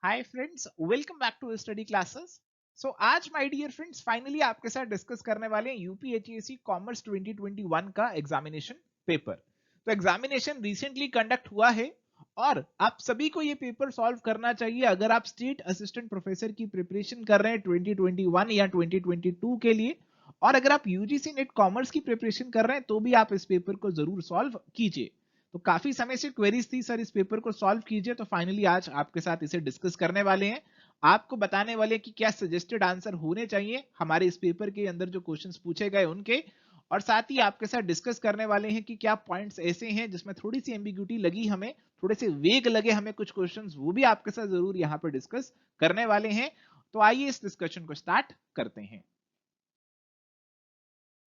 Hi friends, welcome back to study classes. So आज my dear friends finally आपके साथ discuss करने वाले हैं यूपीएचएससी कॉमर्स 2021 का एग्जामिनेशन पेपर। तो एग्जामिनेशन रिसेंटली कंडक्ट हुआ है और आप सभी को ये पेपर सॉल्व करना चाहिए अगर आप स्टेट असिस्टेंट प्रोफेसर की प्रिपरेशन कर रहे हैं 2021 या 2022 के लिए। और अगर आप यूजीसी नेट कॉमर्स की प्रिपरेशन कर रहे हैं तो भी आप इस पेपर को जरूर सॉल्व कीजिए। तो काफी समय से क्वेरीज थी सर इस पेपर को सॉल्व कीजिए, तो फाइनली आज आपके साथ इसे डिस्कस करने वाले हैं। आपको बताने वाले हैं कि क्या सजेस्टेड आंसर होने चाहिए हमारे इस पेपर के अंदर जो क्वेश्चंस पूछे गए उनके। और साथ ही आपके साथ डिस्कस करने वाले हैं कि क्या पॉइंट्स ऐसे हैं जिसमें थोड़ी सी एम्बिग्यूटी लगी हमें, थोड़े से वेग लगे हमें कुछ क्वेश्चंस, वो भी आपके साथ जरूर यहाँ पर डिस्कस करने वाले हैं। तो आइए इस डिस्कशन को स्टार्ट करते हैं।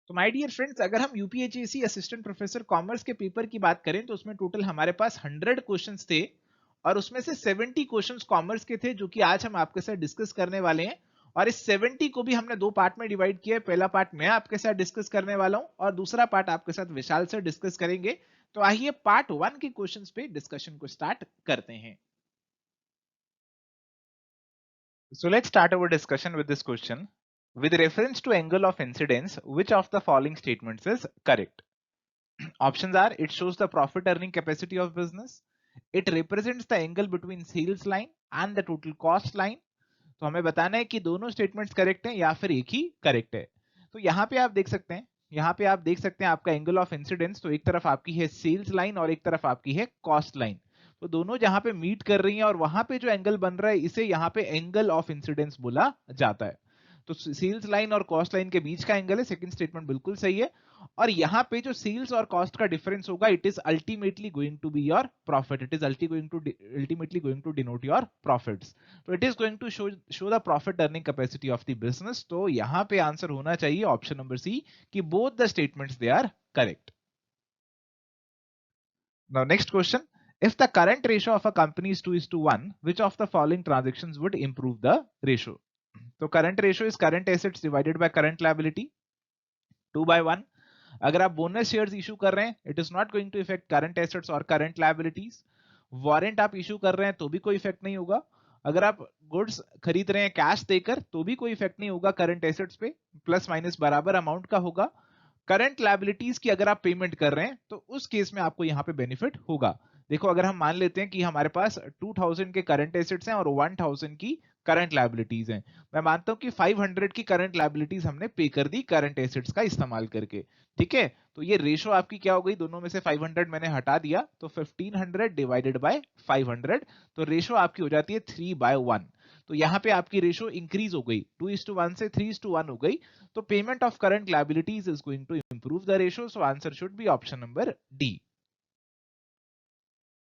तो माय डियर फ्रेंड्स, अगर हम यूपीएचएससी असिस्टेंट प्रोफेसर कॉमर्स के पेपर की बात करें तो उसमें टोटल हमारे पास 100 क्वेश्चंस थे और उसमें से 70 क्वेश्चंस कॉमर्स के थे जो कि आज हम आपके साथ डिस्कस करने वाले हैं। और इस 70 को भी हमने दो पार्ट में डिवाइड किया है। पहला पार्ट मैं आपके साथ डिस्कस करने वाला हूं और दूसरा पार्ट आपके साथ विशाल सर डिस्कस करेंगे। तो आइए पार्ट 1 के क्वेश्चंस पे डिस्कशन को स्टार्ट करते हैं। So let's start our discussion with this question. With reference to angle of incidence, which of the following statements is correct? Options are: it shows the profit earning capacity of business, it represents the angle between sales line and the total cost line। तो हमें बताना है कि दोनों statements correct हैं या फिर एक ही करेक्ट है। तो यहाँ पे आप देख सकते हैं, यहाँ पे आप देख सकते हैं आपका एंगल ऑफ इंसिडेंस, तो एक तरफ आपकी है सेल्स लाइन और एक तरफ आपकी है कॉस्ट लाइन। तो दोनों जहां पे मीट कर रही हैं और वहां पे जो एंगल बन रहा है इसे यहाँ पे एंगल ऑफ इंसिडेंस बोला जाता है। तो सेल्स लाइन और कॉस्ट लाइन के बीच का एंगल है, सेकंड स्टेटमेंट बिल्कुल सही है। और यहाँ पे जो सेल्स और कॉस्ट का डिफरेंस होगा it is ultimately going to be your profit, it is ultimately going to denote your profits. तो it is going to show the profit earning capacity of the business. तो यहाँ पे answer होना चाहिए option number C कि both the statements they are correct. Now next question, if the current ratio of a company is 2:1, which of the following transactions would improve the ratio? तो current ratio is current assets divided by current liability 2/1। अगर आप bonus shares issue कर रहे हैं it is not going to effect current assets और current liabilities. Warrant आप issue कर रहे हैं तो भी कोई इफेक्ट नहीं होगा। अगर आप गुड्स खरीद रहे हैं कैश देकर तो भी कोई इफेक्ट नहीं होगा करंट एसेट्स पे, प्लस माइनस बराबर अमाउंट का होगा। करंट लायबिलिटीज की अगर आप पेमेंट कर रहे हैं तो उस केस में आपको यहाँ पे बेनिफिट होगा। देखो अगर हम मान लेते हैं कि हमारे पास 2000 के करंट एसेट्स हैं और 1000 की करंट लायबिलिटीज हैं, मैं मानता हूं कि 500 की करंट लायबिलिटीज हमने पे कर दी करंट एसेट्स का इस्तेमाल करके। ठीक है, तो ये रेशो आपकी क्या हो गई, दोनों में से 500 मैंने हटा दिया तो 1500 डिवाइडेड बाय 500, तो रेशो आपकी हो जाती है 3/1। तो यहाँ पे आपकी रेशो इंक्रीज हो गई 2:1 से 3:1 हो गई। तो payment of current liabilities is going to improve the ratio, so answer should be option number D.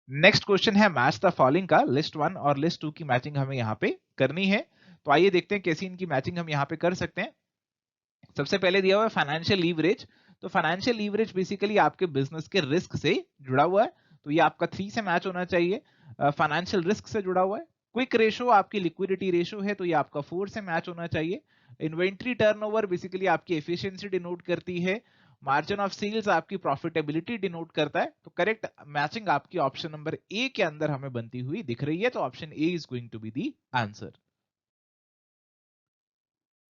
Next question है मैच द फॉलोइंग का, लिस्ट 1 और लिस्ट 2 की मैचिंग हमें यहाँ पे करनी है। तो आइए देखते हैं कैसी इनकी मैचिंग हम यहाँ पे कर सकते हैं। सबसे पहले दिया हुआ है फाइनेंशियल लीवरेज। तो फाइनेंशियल लीवरेज बेसिकली आपके बिजनेस के रिस्क से जुड़ा हुआ है, तो ये आपका 3 से मैच होना चाहिए। फाइनेंशियल रिस्क से जुड़ा हुआ है। क्विक रेशो आपकी लिक्विडिटी रेशो है, तो ये आपका 4 से मैच होना चाहिए। इन्वेंट्री टर्नओवर बेसिकली आपकी एफिशिएंसी डिनोट करती है। मार्जिन ऑफ सेल्स आपकी प्रॉफिटेबिलिटी डिनोट करता है। तो करेक्ट मैचिंग आपकी ऑप्शन नंबर ए के अंदर हमें बनती हुई दिख रही है, तो option A is going to be the answer.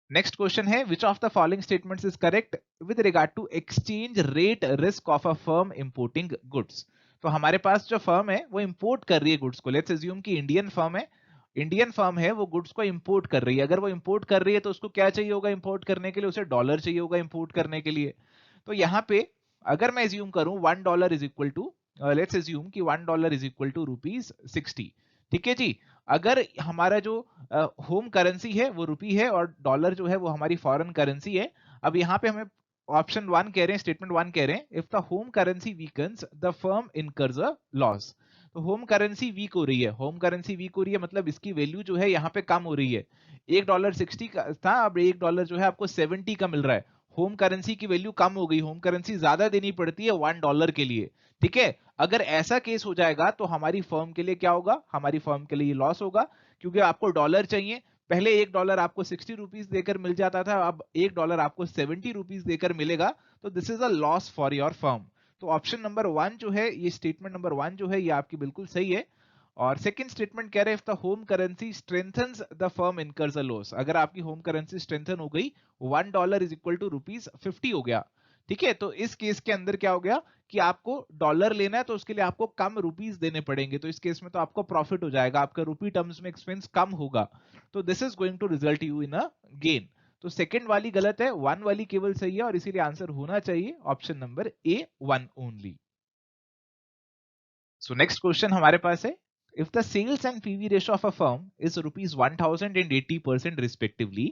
Next question है which of the following statements is correct with regard to exchange rate risk of a firm importing goods. तो हमारे पास जो फर्म है वो इंपोर्ट कर रही है गुड्स को, लेट्स अज्यूम कि इंडियन फर्म है, इंडियन फर्म है वो गुड्स को इंपोर्ट कर रही है। अगर वो इंपोर्ट कर रही है तो उसको क्या चाहिए होगा इंपोर्ट करने के लिए, उसे डॉलर चाहिए होगा इंपोर्ट करने के लिए। तो यहाँ पे अगर मैं एज्यूम करूं $1 is equal to, let's assume कि $1 इज इक्वल टू ₹60। ठीक है जी, अगर हमारा जो होम करेंसी है वो रुपी है और डॉलर जो है वो हमारी फॉरेन करेंसी है। अब यहाँ पे हमें ऑप्शन 1 कह रहे हैं, स्टेटमेंट 1 कह रहे हैं if the home currency weakens the firm incurs a loss. तो होम करेंसी वीक हो रही है, होम करेंसी वीक हो रही है मतलब इसकी वैल्यू जो है यहाँ पे कम हो रही है। $1 का था, अब $1 जो है आपको 70 का मिल रहा है। होम करेंसी की वैल्यू कम हो गई, होम करेंसी ज्यादा देनी पड़ती है $1 के लिए। ठीक है, अगर ऐसा केस हो जाएगा तो हमारी फर्म के लिए क्या होगा, हमारी फर्म के लिए लॉस होगा, क्योंकि आपको डॉलर चाहिए। पहले $1 आपको 60 रुपीज देकर मिल जाता था, अब $1 आपको 70 रुपीज देकर मिलेगा। तो this is a loss for your firm. तो ऑप्शन नंबर 1 जो है, ये स्टेटमेंट नंबर 1 जो है ये आपकी बिल्कुल सही है। और सेकंड स्टेटमेंट कह रहे हैं if the home currency strengthens the firm incurs a loss, अगर आपकी होम करेंसी स्ट्रेंथन हो गई, $1 इज इक्वल टू ₹50 हो गया, ठीक है, तो इस केस के अंदर क्या हो गया कि आपको डॉलर लेना है तो उसके लिए आपको कम रुपीस देने पड़ेंगे, तो इस केस में तो आपको प्रॉफिट हो जाएगा, आपका रुपी टर्म्स में एक्सपेंस कम होगा, तो this is going to result you in a gain. तो सेकंड वाली गलत है, वन वाली केवल सही है, और इसीलिए आंसर होना चाहिए ऑप्शन नंबर ए, one only. So next question हमारे पास है, if the sales and PV ratio of a firm is rupees 1000 and 80% respectively,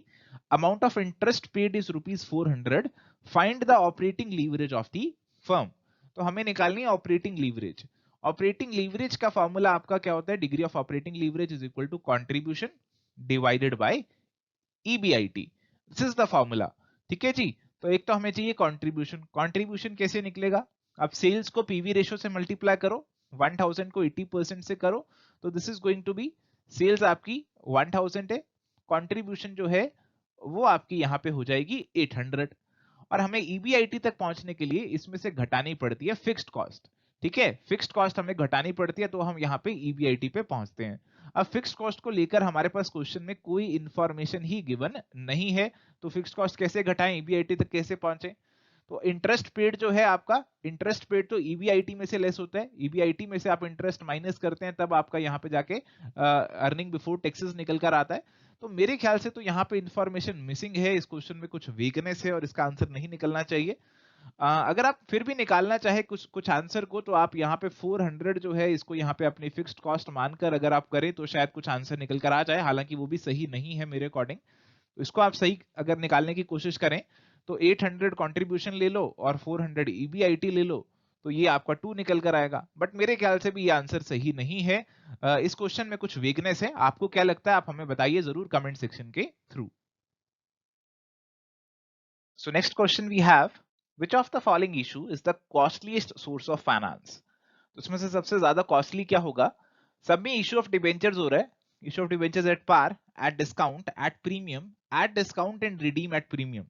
amount of interest paid is rupees 400, find the operating leverage of the firm। तो हमें निकालनी है operating leverage. Operating leverage का formula आपका क्या होता है, degree of operating leverage is equal to contribution divided by EBIT, this is the formula, ठीक है जी। तो एक तो हमें चाहिए कंट्रीब्यूशन, कंट्रीब्यूशन कैसे निकलेगा, अब सेल्स को पीवी रेशियो से मल्टीप्लाई करो, 1000 को 80% से करो, तो this is going to be, sales आपकी 1000 है, कंट्रीब्यूशन जो है वो आपकी यहाँ पे हो जाएगी 800, और हमें EBIT तक पहुंचने के लिए इसमें से घटानी पड़ती है फिक्स्ड कॉस्ट, ठीक है, फिक्स्ड कॉस्ट हमें घटानी पड़ती है, तो हम यहाँ पे EBIT पे पहुंचते हैं। अब फिक्स्ड कॉस्ट को लेकर हमारे पास क्वेश्चन में कोई इंफॉर्मेशन ही गिवन नहीं है, तो फिक्स्ड कॉस्ट कैसे घटाएं, EBIT तक कैसे पहुंचे, तो इंटरेस्ट पेड जो है आपका, इंटरेस्ट पेड तो EBIT में से लेस होता है, EBIT में से आप इंटरेस्ट माइनस करते हैं, तब आपका यहाँ पे जाके अर्निंग बिफोर टैक्सेस निकल कर आता है। तो मेरे ख्याल से तो यहाँ पे इंफॉर्मेशन मिसिंग है, इस क्वेश्चन में कुछ वीकनेस है और इसका आंसर नहीं निकलना चाहिए। अगर आप फिर भी निकालना चाहे कुछ कुछ आंसर को, तो आप यहाँ पे 400 जो है इसको यहाँ पे अपनी फिक्स्ड कॉस्ट मानकर अगर आप करें तो शायद कुछ आंसर निकल कर आ जाए, हालांकि वो भी सही नहीं है मेरे अकॉर्डिंग। तो इसको आप सही अगर निकालने की कोशिश करें तो 800 कंट्रीब्यूशन ले लो और 400 EBIT ले लो, तो ये आपका 2 निकल कर आएगा, बट मेरे ख्याल से भी ये आंसर सही नहीं है। इस क्वेश्चन में कुछ वीकनेस है, आपको क्या लगता है आप हमें बताइए जरूर कमेंट सेक्शन के through. So next question we have, which of the following issue is the costliest source of finance? तो इसमें से सबसे ज्यादा कॉस्टली क्या होगा, सब में इशू ऑफ डिबेंचर्स हो रहा है, issue of debentures at par, at discount, at premium, at discount and redeem at premium.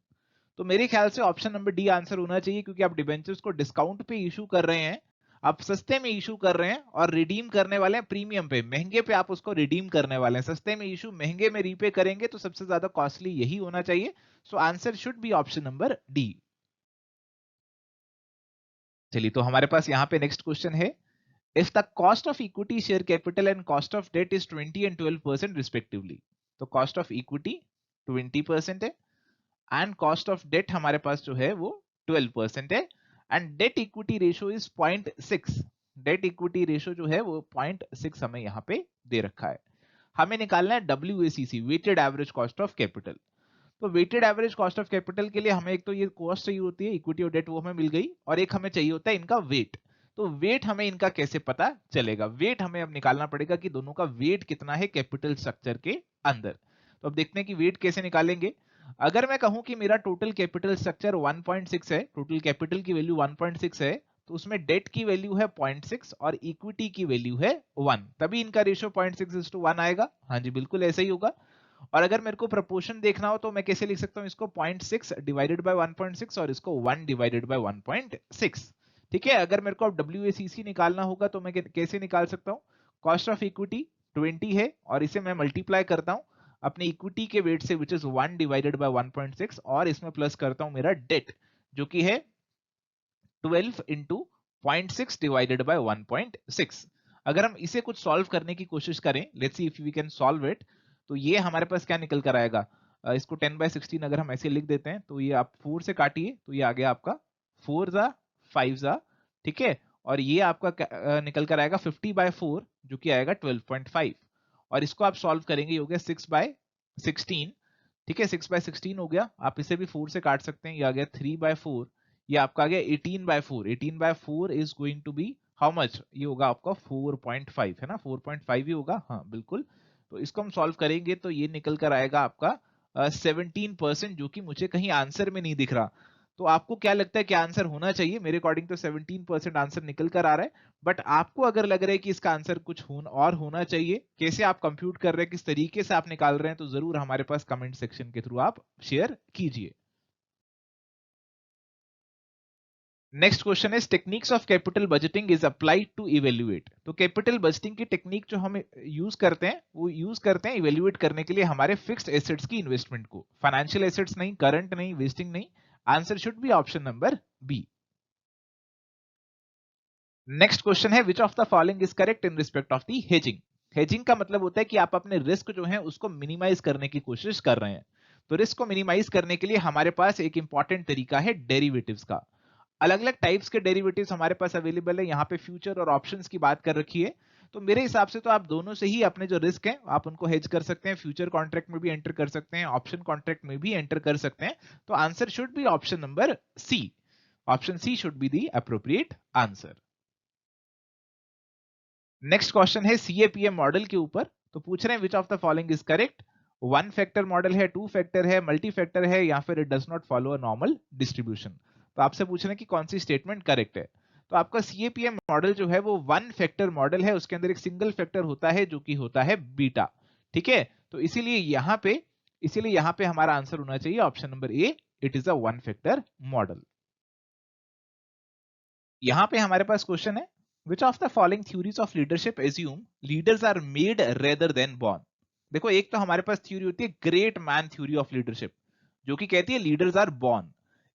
तो मेरे ख्याल से ऑप्शन नंबर डी आंसर होना चाहिए, क्योंकि आप डिबेंचर्स को डिस्काउंट पे इशू कर रहे हैं, आप सस्ते में इशू कर रहे हैं, और रिडीम करने वाले हैं प्रीमियम पे, महंगे पे आप उसको रिडीम करने वाले हैं, सस्ते में इशू महंगे में रीपे करेंगे, तो सबसे ज्यादा कॉस्टली यही होना चाहिए। सो answer should be option number D. चलिए, तो हमारे पास यहाँ पे नेक्स्ट क्वेश्चन है, if the cost of equity, share capital and cost of debt is 20 and 12% respectively, तो cost of equity 20% है and cost of debt हमारे पास जो है वो 12% है, and debt equity ratio is 0.6, debt equity ratio जो है वो 0.6 हमें यहाँ पे दे रखा है। हमें निकालना है WACC, weighted average cost of capital। तो weighted average cost of capital के लिए हमें एक तो ये कॉस्ट चाहिए होती है, इक्विटी और डेट वो हमें मिल गई, और एक हमें चाहिए होता है इनका वेट। तो वेट हमें इनका कैसे पता चलेगा, वेट हमें अब निकालना पड़ेगा कि दोनों का वेट कितना है कैपिटल स्ट्रक्चर के अंदर। तो अब देखते हैं कि वेट कैसे निकालेंगे। अगर मैं कहूं कि मेरा टोटल कैपिटल स्ट्रक्चर 1.6 है, टोटल कैपिटल की वैल्यू 1.6 है, तो उसमें डेट की वैल्यू है 0.6 और इक्विटी की वैल्यू है 1, तभी इनका रेशियो 0.6:1 आएगा। हाँ जी, बिल्कुल ऐसा ही होगा। और अगर मेरे को प्रपोर्शन देखना हो तो मैं कैसे लिख सकता हूं इसको, 0.6 डिवाइडेड बाय 1.6 और इसको 1 डिवाइडेड बाय 1.6, ठीक है। अगर मेरे को अब WACC निकालना होगा तो मैं कैसे निकाल सकता हूं, कॉस्ट ऑफ इक्विटी 20 है और इसे मैं मल्टीप्लाई करता हूं अपने इक्विटी के वेट से, विच इज 1 डिवाइडेड बाय 1.6, और इसमें प्लस करता हूं मेरा डेट जो कि है 12 इंटू 0.6 डिवाइडेड बाय 1.6। अगर हम इसे कुछ सॉल्व करने की कोशिश करें, let's see if we can solve it, तो ये हमारे पास क्या निकल कर आएगा, इसको 10/16 अगर हम ऐसे लिख देते हैं, तो ये आप 4 से काटिए तो ये आ गया आपका 4 जा 5 जा, ठीक है, और ये आपका निकल कर आएगा 50/4 जो कि आएगा 12.5, और इसको आप सॉल्व करेंगे, ये हो गया 6/16, ठीक है, 6/16 हो गया, आप इसे भी 4 से काट सकते हैं, ये आ गया 3/4, ये आपका आ गया 18/4, 18/4 is going to be how much, ये होगा आपका 4.5, है ना, 4.5 ही होगा, हाँ बिल्कुल। तो इसको हम सॉल्व करेंगे तो ये निकल कर आएगा आपका 17%, जो कि मुझे कहीं आंसर में नहीं दिख रहा। तो आपको क्या लगता है क्या आंसर होना चाहिए, मेरे अकॉर्डिंग तो 17% आंसर निकल कर आ रहा है, बट आपको अगर लग रहा है कि इसका आंसर कुछ और होना चाहिए, कैसे आप कंप्यूट कर रहे हैं, किस तरीके से आप निकाल रहे हैं, तो जरूर हमारे पास कमेंट सेक्शन के थ्रू आप शेयर कीजिए। Next question is techniques of capital budgeting is applied to evaluate. तो कैपिटल बजटिंग की टेक्निक जो हम यूज करते हैं वो यूज करते हैं इवेल्युएट करने के लिए हमारे फिक्स्ड एसेट्स की इन्वेस्टमेंट को, फाइनेंशियल एसेट्स नहीं, करंट नहीं, वेस्टिंग नहीं। Answer should be option number B. Next question है which of the following is correct in respect of the hedging. Hedging का मतलब होता है कि आप अपने रिस्क जो है उसको मिनिमाइज करने की कोशिश कर रहे हैं। तो रिस्क को मिनिमाइज करने के लिए हमारे पास एक इंपॉर्टेंट तरीका है डेरिवेटिव्स का। अलग अलग टाइप्स के डेरिवेटिव्स हमारे पास अवेलेबल है, यहाँ पे फ्यूचर और ऑप्शंस की बात कर रखी है। तो मेरे हिसाब से तो आप दोनों से ही अपने जो रिस्क है आप उनको हेज कर सकते हैं, फ्यूचर कॉन्ट्रैक्ट में भी एंटर कर सकते हैं, ऑप्शन कॉन्ट्रैक्ट में भी एंटर कर सकते हैं। तो answer should be option number C. Option C should be the appropriate answer. Next question है सीएपीएम मॉडल के ऊपर। तो पूछ रहे हैं which of the following is correct. One factor model है, टू फैक्टर है, मल्टी फैक्टर है, या फिर it does not follow a normal distribution. तो आपसे पूछ रहे हैं कि कौन सी स्टेटमेंट करेक्ट है। तो आपका सीएपीएम मॉडल जो है वो वन फैक्टर मॉडल है, उसके अंदर एक सिंगल फैक्टर होता है जो कि होता है बीटा। ठीक है, तो इसीलिए यहां पे हमारा आंसर होना चाहिए option number A, it is a one factor model. यहां पे हमारे पास क्वेश्चन है which of the following theories of leadership assume leaders are made rather than born. देखो, एक तो हमारे पास थ्योरी होती है great man theory of leadership, जो कि कहती है लीडर्स आर बॉर्न।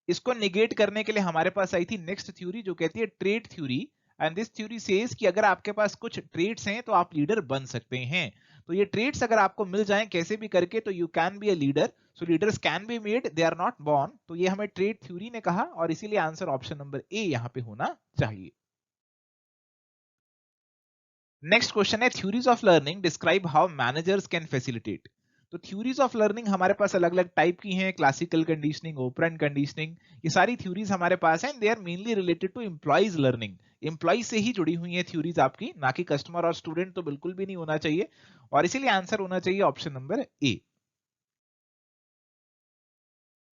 इसको निगेट करने के लिए हमारे पास आई थी नेक्स्ट थ्योरी जो कहती है trait theory. And this theory says कि अगर आपके पास कुछ ट्रेट्स हैं तो आप लीडर बन सकते हैं। तो ये ट्रेट्स अगर आपको मिल जाएं कैसे भी करके तो you can be a leader. So leaders can be made, they are not born. तो ये हमें ट्रेट थ्योरी ने कहा और इसीलिए आंसर ऑप्शन नंबर ए यहां पे होना चाहिए। नेक्स्ट क्वेश्चन है theories of learning describe how managers can facilitate. तो थ्योरीज ऑफ लर्निंग हमारे पास अलग अलग टाइप की हैं, क्लासिकल कंडीशनिंग, ओपरेंट कंडीशनिंग, ये सारी थ्योरीज हमारे पास हैं। They are mainly related to employees learning. Employees से ही जुड़ी हुई है थ्योरीज आपकी, ना कि कस्टमर और स्टूडेंट तो बिल्कुल भी नहीं होना चाहिए। और इसीलिए आंसर होना चाहिए option number A.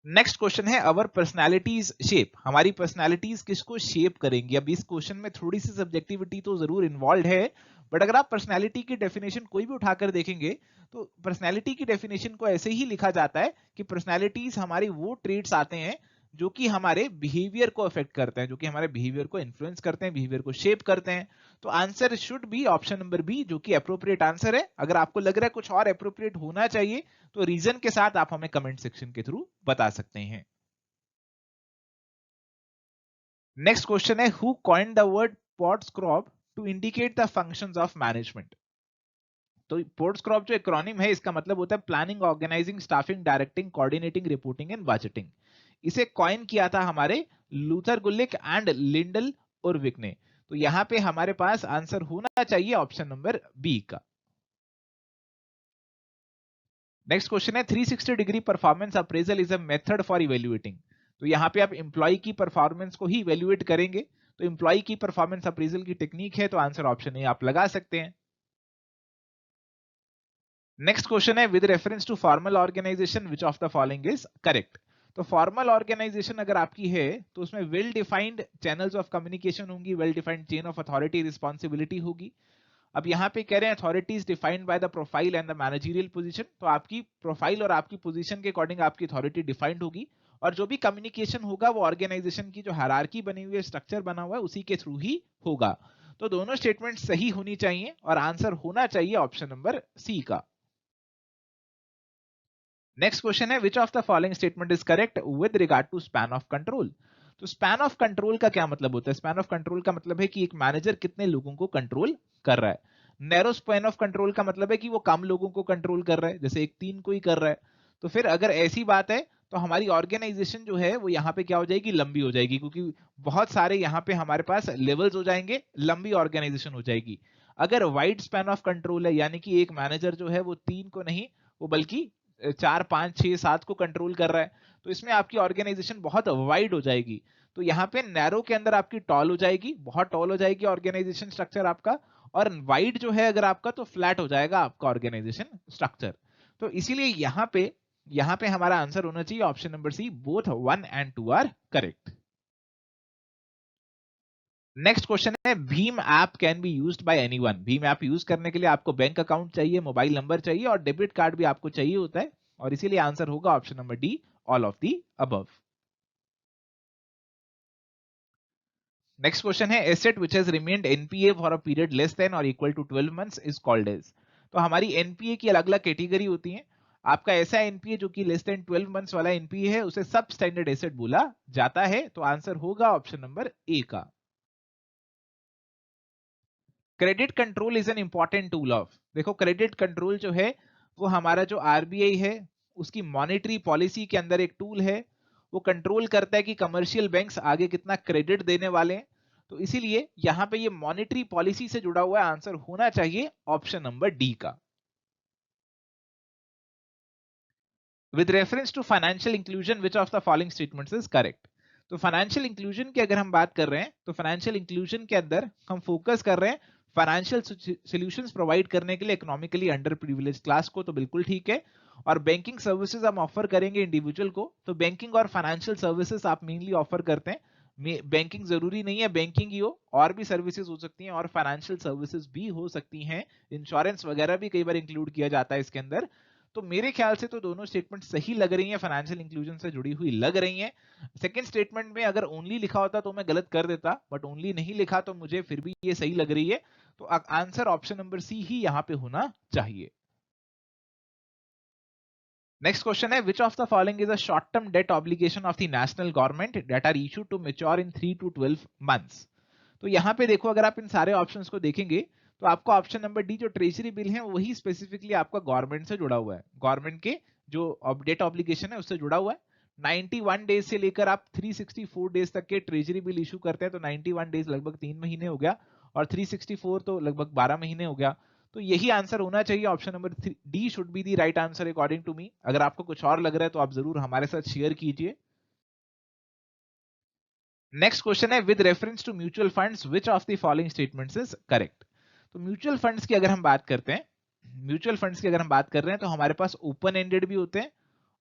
Next question है अवर पर्सनैलिटीज शेप। हमारी पर्सनैलिटीज किसको शेप करेंगी। अब इस क्वेश्चन में थोड़ी सी सब्जेक्टिविटी तो जरूर इन्वॉल्व है, बट अगर आप पर्सनैलिटी की डेफिनेशन कोई भी उठाकर देखेंगे तो पर्सनैलिटी की डेफिनेशन को ऐसे ही लिखा जाता है कि पर्सनैलिटीज हमारी वो ट्रेड्स आते हैं जो कि हमारे बिहेवियर को अफेक्ट करते हैं, जो कि हमारे बिहेवियर को इन्फ्लुएंस करते हैं, बिहेवियर को शेप करते हैं। तो answer should be option number B, जो कि अप्रोप्रिएट आंसर है। अगर आपको लग रहा है कुछ और अप्रोप्रिएट होना चाहिए तो रीजन के साथ आप हमें कमेंट सेक्शन के थ्रू बता सकते हैं। नेक्स्ट क्वेश्चन है who coined the word POSDCORB to indicate the functions of management. तो पॉट्सक्रॉप जो एक्रोनिम है इसका मतलब होता है planning, organising, staffing, directing, coordinating, reporting and budgeting. इसे कॉइन किया था हमारे Luther Gulick and Lyndall Urwick ने। तो यहां पे हमारे पास आंसर होना चाहिए ऑप्शन नंबर बी का। नेक्स्ट क्वेश्चन है 360 degree performance appraisal is a method for evaluating. तो यहां पे आप इंप्लॉय की परफॉर्मेंस को ही इवेल्युएट करेंगे। तो इंप्लॉय की परफॉर्मेंस अप्रेजल की टेक्निक है, तो आंसर ऑप्शन ए आप लगा सकते हैं। नेक्स्ट क्वेश्चन है with reference to formal organisation which of the following is correct. तो फॉर्मल ऑर्गेनाइजेशन अगर आपकी है तो उसमें well defined channels of communication होंगी, well defined chain of authority, responsibility होगी। अब यहाँ पे कह रहे हैं authorities defined by the profile and the managerial position. तो आपकी प्रोफाइल और आपकी पोजीशन के अकॉर्डिंग आपकी अथॉरिटी डिफाइंड होगी। और जो भी कम्युनिकेशन होगा वो ऑर्गेनाइजेशन की जो हायरार्की बनी हुई है, स्ट्रक्चर बना हुआ है, उसी के थ्रू ही होगा। तो दोनों स्टेटमेंट सही होनी चाहिए और आंसर होना चाहिए ऑप्शन नंबर सी का। नेक्स्ट क्वेश्चन है which of the following statement is correct with regard to span of control. तो स्पैन ऑफ कंट्रोल का क्या मतलब होता है। स्पैन ऑफ कंट्रोल का मतलब है कि एक मैनेजर कितने लोगों को कंट्रोल कर रहा है। नैरो स्पैन ऑफ कंट्रोल का मतलब है कि वो कम लोगों को कंट्रोल कर रहा है, जैसे एक तीन को ही कर रहा है। तो फिर अगर ऐसी बात है तो हमारी ऑर्गेनाइजेशन जो है वो यहाँ पे क्या हो जाएगी, लंबी हो जाएगी, क्योंकि बहुत सारे यहाँ पे हमारे पास लेवल्स हो जाएंगे, लंबी ऑर्गेनाइजेशन हो जाएगी। अगर वाइड स्पैन ऑफ कंट्रोल है, यानी कि एक मैनेजर जो है वो तीन को नहीं, वो बल्कि चार, पांच, छह, सात को कंट्रोल कर रहा है, तो इसमें आपकी ऑर्गेनाइजेशन बहुत वाइड हो जाएगी। तो यहाँ पे नैरो के अंदर आपकी टॉल हो जाएगी, बहुत टॉल हो जाएगी ऑर्गेनाइजेशन स्ट्रक्चर आपका। और वाइड जो है अगर आपका तो फ्लैट हो जाएगा आपका ऑर्गेनाइजेशन स्ट्रक्चर। तो इसीलिए यहाँ पे हमारा आंसर होना चाहिए option number C, both 1 and 2 are correct. Next question है भीम app can be used by anyone. भीम ऐप यूज करने के लिए आपको बैंक अकाउंट चाहिए, मोबाइल नंबर चाहिए और डेबिट कार्ड भी आपको चाहिए होता है। और इसीलिए आंसर होगा option number D, all of the above. Next question है asset which has remained NPA for a period less than or equal to 12 months is called as. तो हमारी एनपीए की अलग अलग कैटेगरी होती है। आपका ऐसा एनपीए जो कि लेस देन 12 मंथ्स वाला एनपीए है उसे सब स्टैंडर्ड एसेट बोला जाता है। तो आंसर होगा ऑप्शन नंबर ए का। Credit control is an important tool of, देखो क्रेडिट कंट्रोल जो है वो हमारा जो आरबीआई है उसकी मॉनेटरी पॉलिसी के अंदर एक टूल है। वो कंट्रोल करता है कि कमर्शियल बैंक्स आगे कितना क्रेडिट देने वाले हैं। तो इसीलिए यहां पे ये मॉनेटरी पॉलिसी से जुड़ा हुआ आंसर होना चाहिए ऑप्शन नंबर डी का। With reference to financial inclusion which of the following statements is correct. तो फाइनेंशियल इंक्लूजन की अगर हम बात कर रहे हैं तो फाइनेंशियल इंक्लूजन के अंदर हम फोकस कर रहे हैं फाइनेंशियल सॉल्यूशंस प्रोवाइड करने के लिए इकोनॉमिकली अंडर प्रिविलेज क्लास को, तो बिल्कुल ठीक है। और बैंकिंग सर्विसेज हम ऑफर करेंगे इंडिविजुअल को, तो बैंकिंग और फाइनेंशियल सर्विसेज आप मेनली ऑफर करते हैं। बैंकिंग जरूरी नहीं है बैंकिंग ही हो, और भी सर्विसेज हो सकती हैं और फाइनेंशियल सर्विसेज भी हो सकती हैं। इंश्योरेंस वगैरह भी कई बार इंक्लूड किया जाता है इसके अंदर। तो मेरे ख्याल से तो दोनों स्टेटमेंट सही लग रही हैं, फाइनेंशियल इंक्लूजन से जुड़ी हुई लग रही हैं। सेकंड स्टेटमेंट में अगर ओनली लिखा होता तो मैं गलत कर देता, बट ओनली नहीं लिखा तो मुझे फिर भी ये सही लग रही है। तो आंसर ऑप्शन नंबर सी ही यहां पे होना चाहिए। नेक्स्ट क्वेश्चन है which of the following is a short term debt obligation of the national government that are issued to mature in 3 to 12 months. तो यहाँ पे देखो अगर आप इन सारे ऑप्शंस को देखेंगे तो आपको ऑप्शन नंबर डी जो ट्रेजरी बिल है वही स्पेसिफिकली आपका गवर्नमेंट से जुड़ा हुआ है, गवर्नमेंट के जो डेट ऑब्लिगेशन है उससे जुड़ा हुआ है। 91 डेज से लेकर आप 364 डेज तक के ट्रेजरी बिल इशू करते हैं, तो 91 डेज लगभग 3 महीने हो गया और 364 तो लगभग 12 महीने हो गया। तो यही आंसर होना चाहिए, option number D should be the right answer according to me. अगर आपको कुछ और लग रहा है तो आप जरूर हमारे साथ शेयर कीजिए। नेक्स्ट क्वेश्चन है with reference to mutual funds which of the following statements is correct. तो म्यूचुअल फंड्स की अगर हम बात करते हैं, म्यूचुअल फंड्स की अगर हम बात कर रहे हैं तो हमारे पास ओपन एंडेड भी होते हैं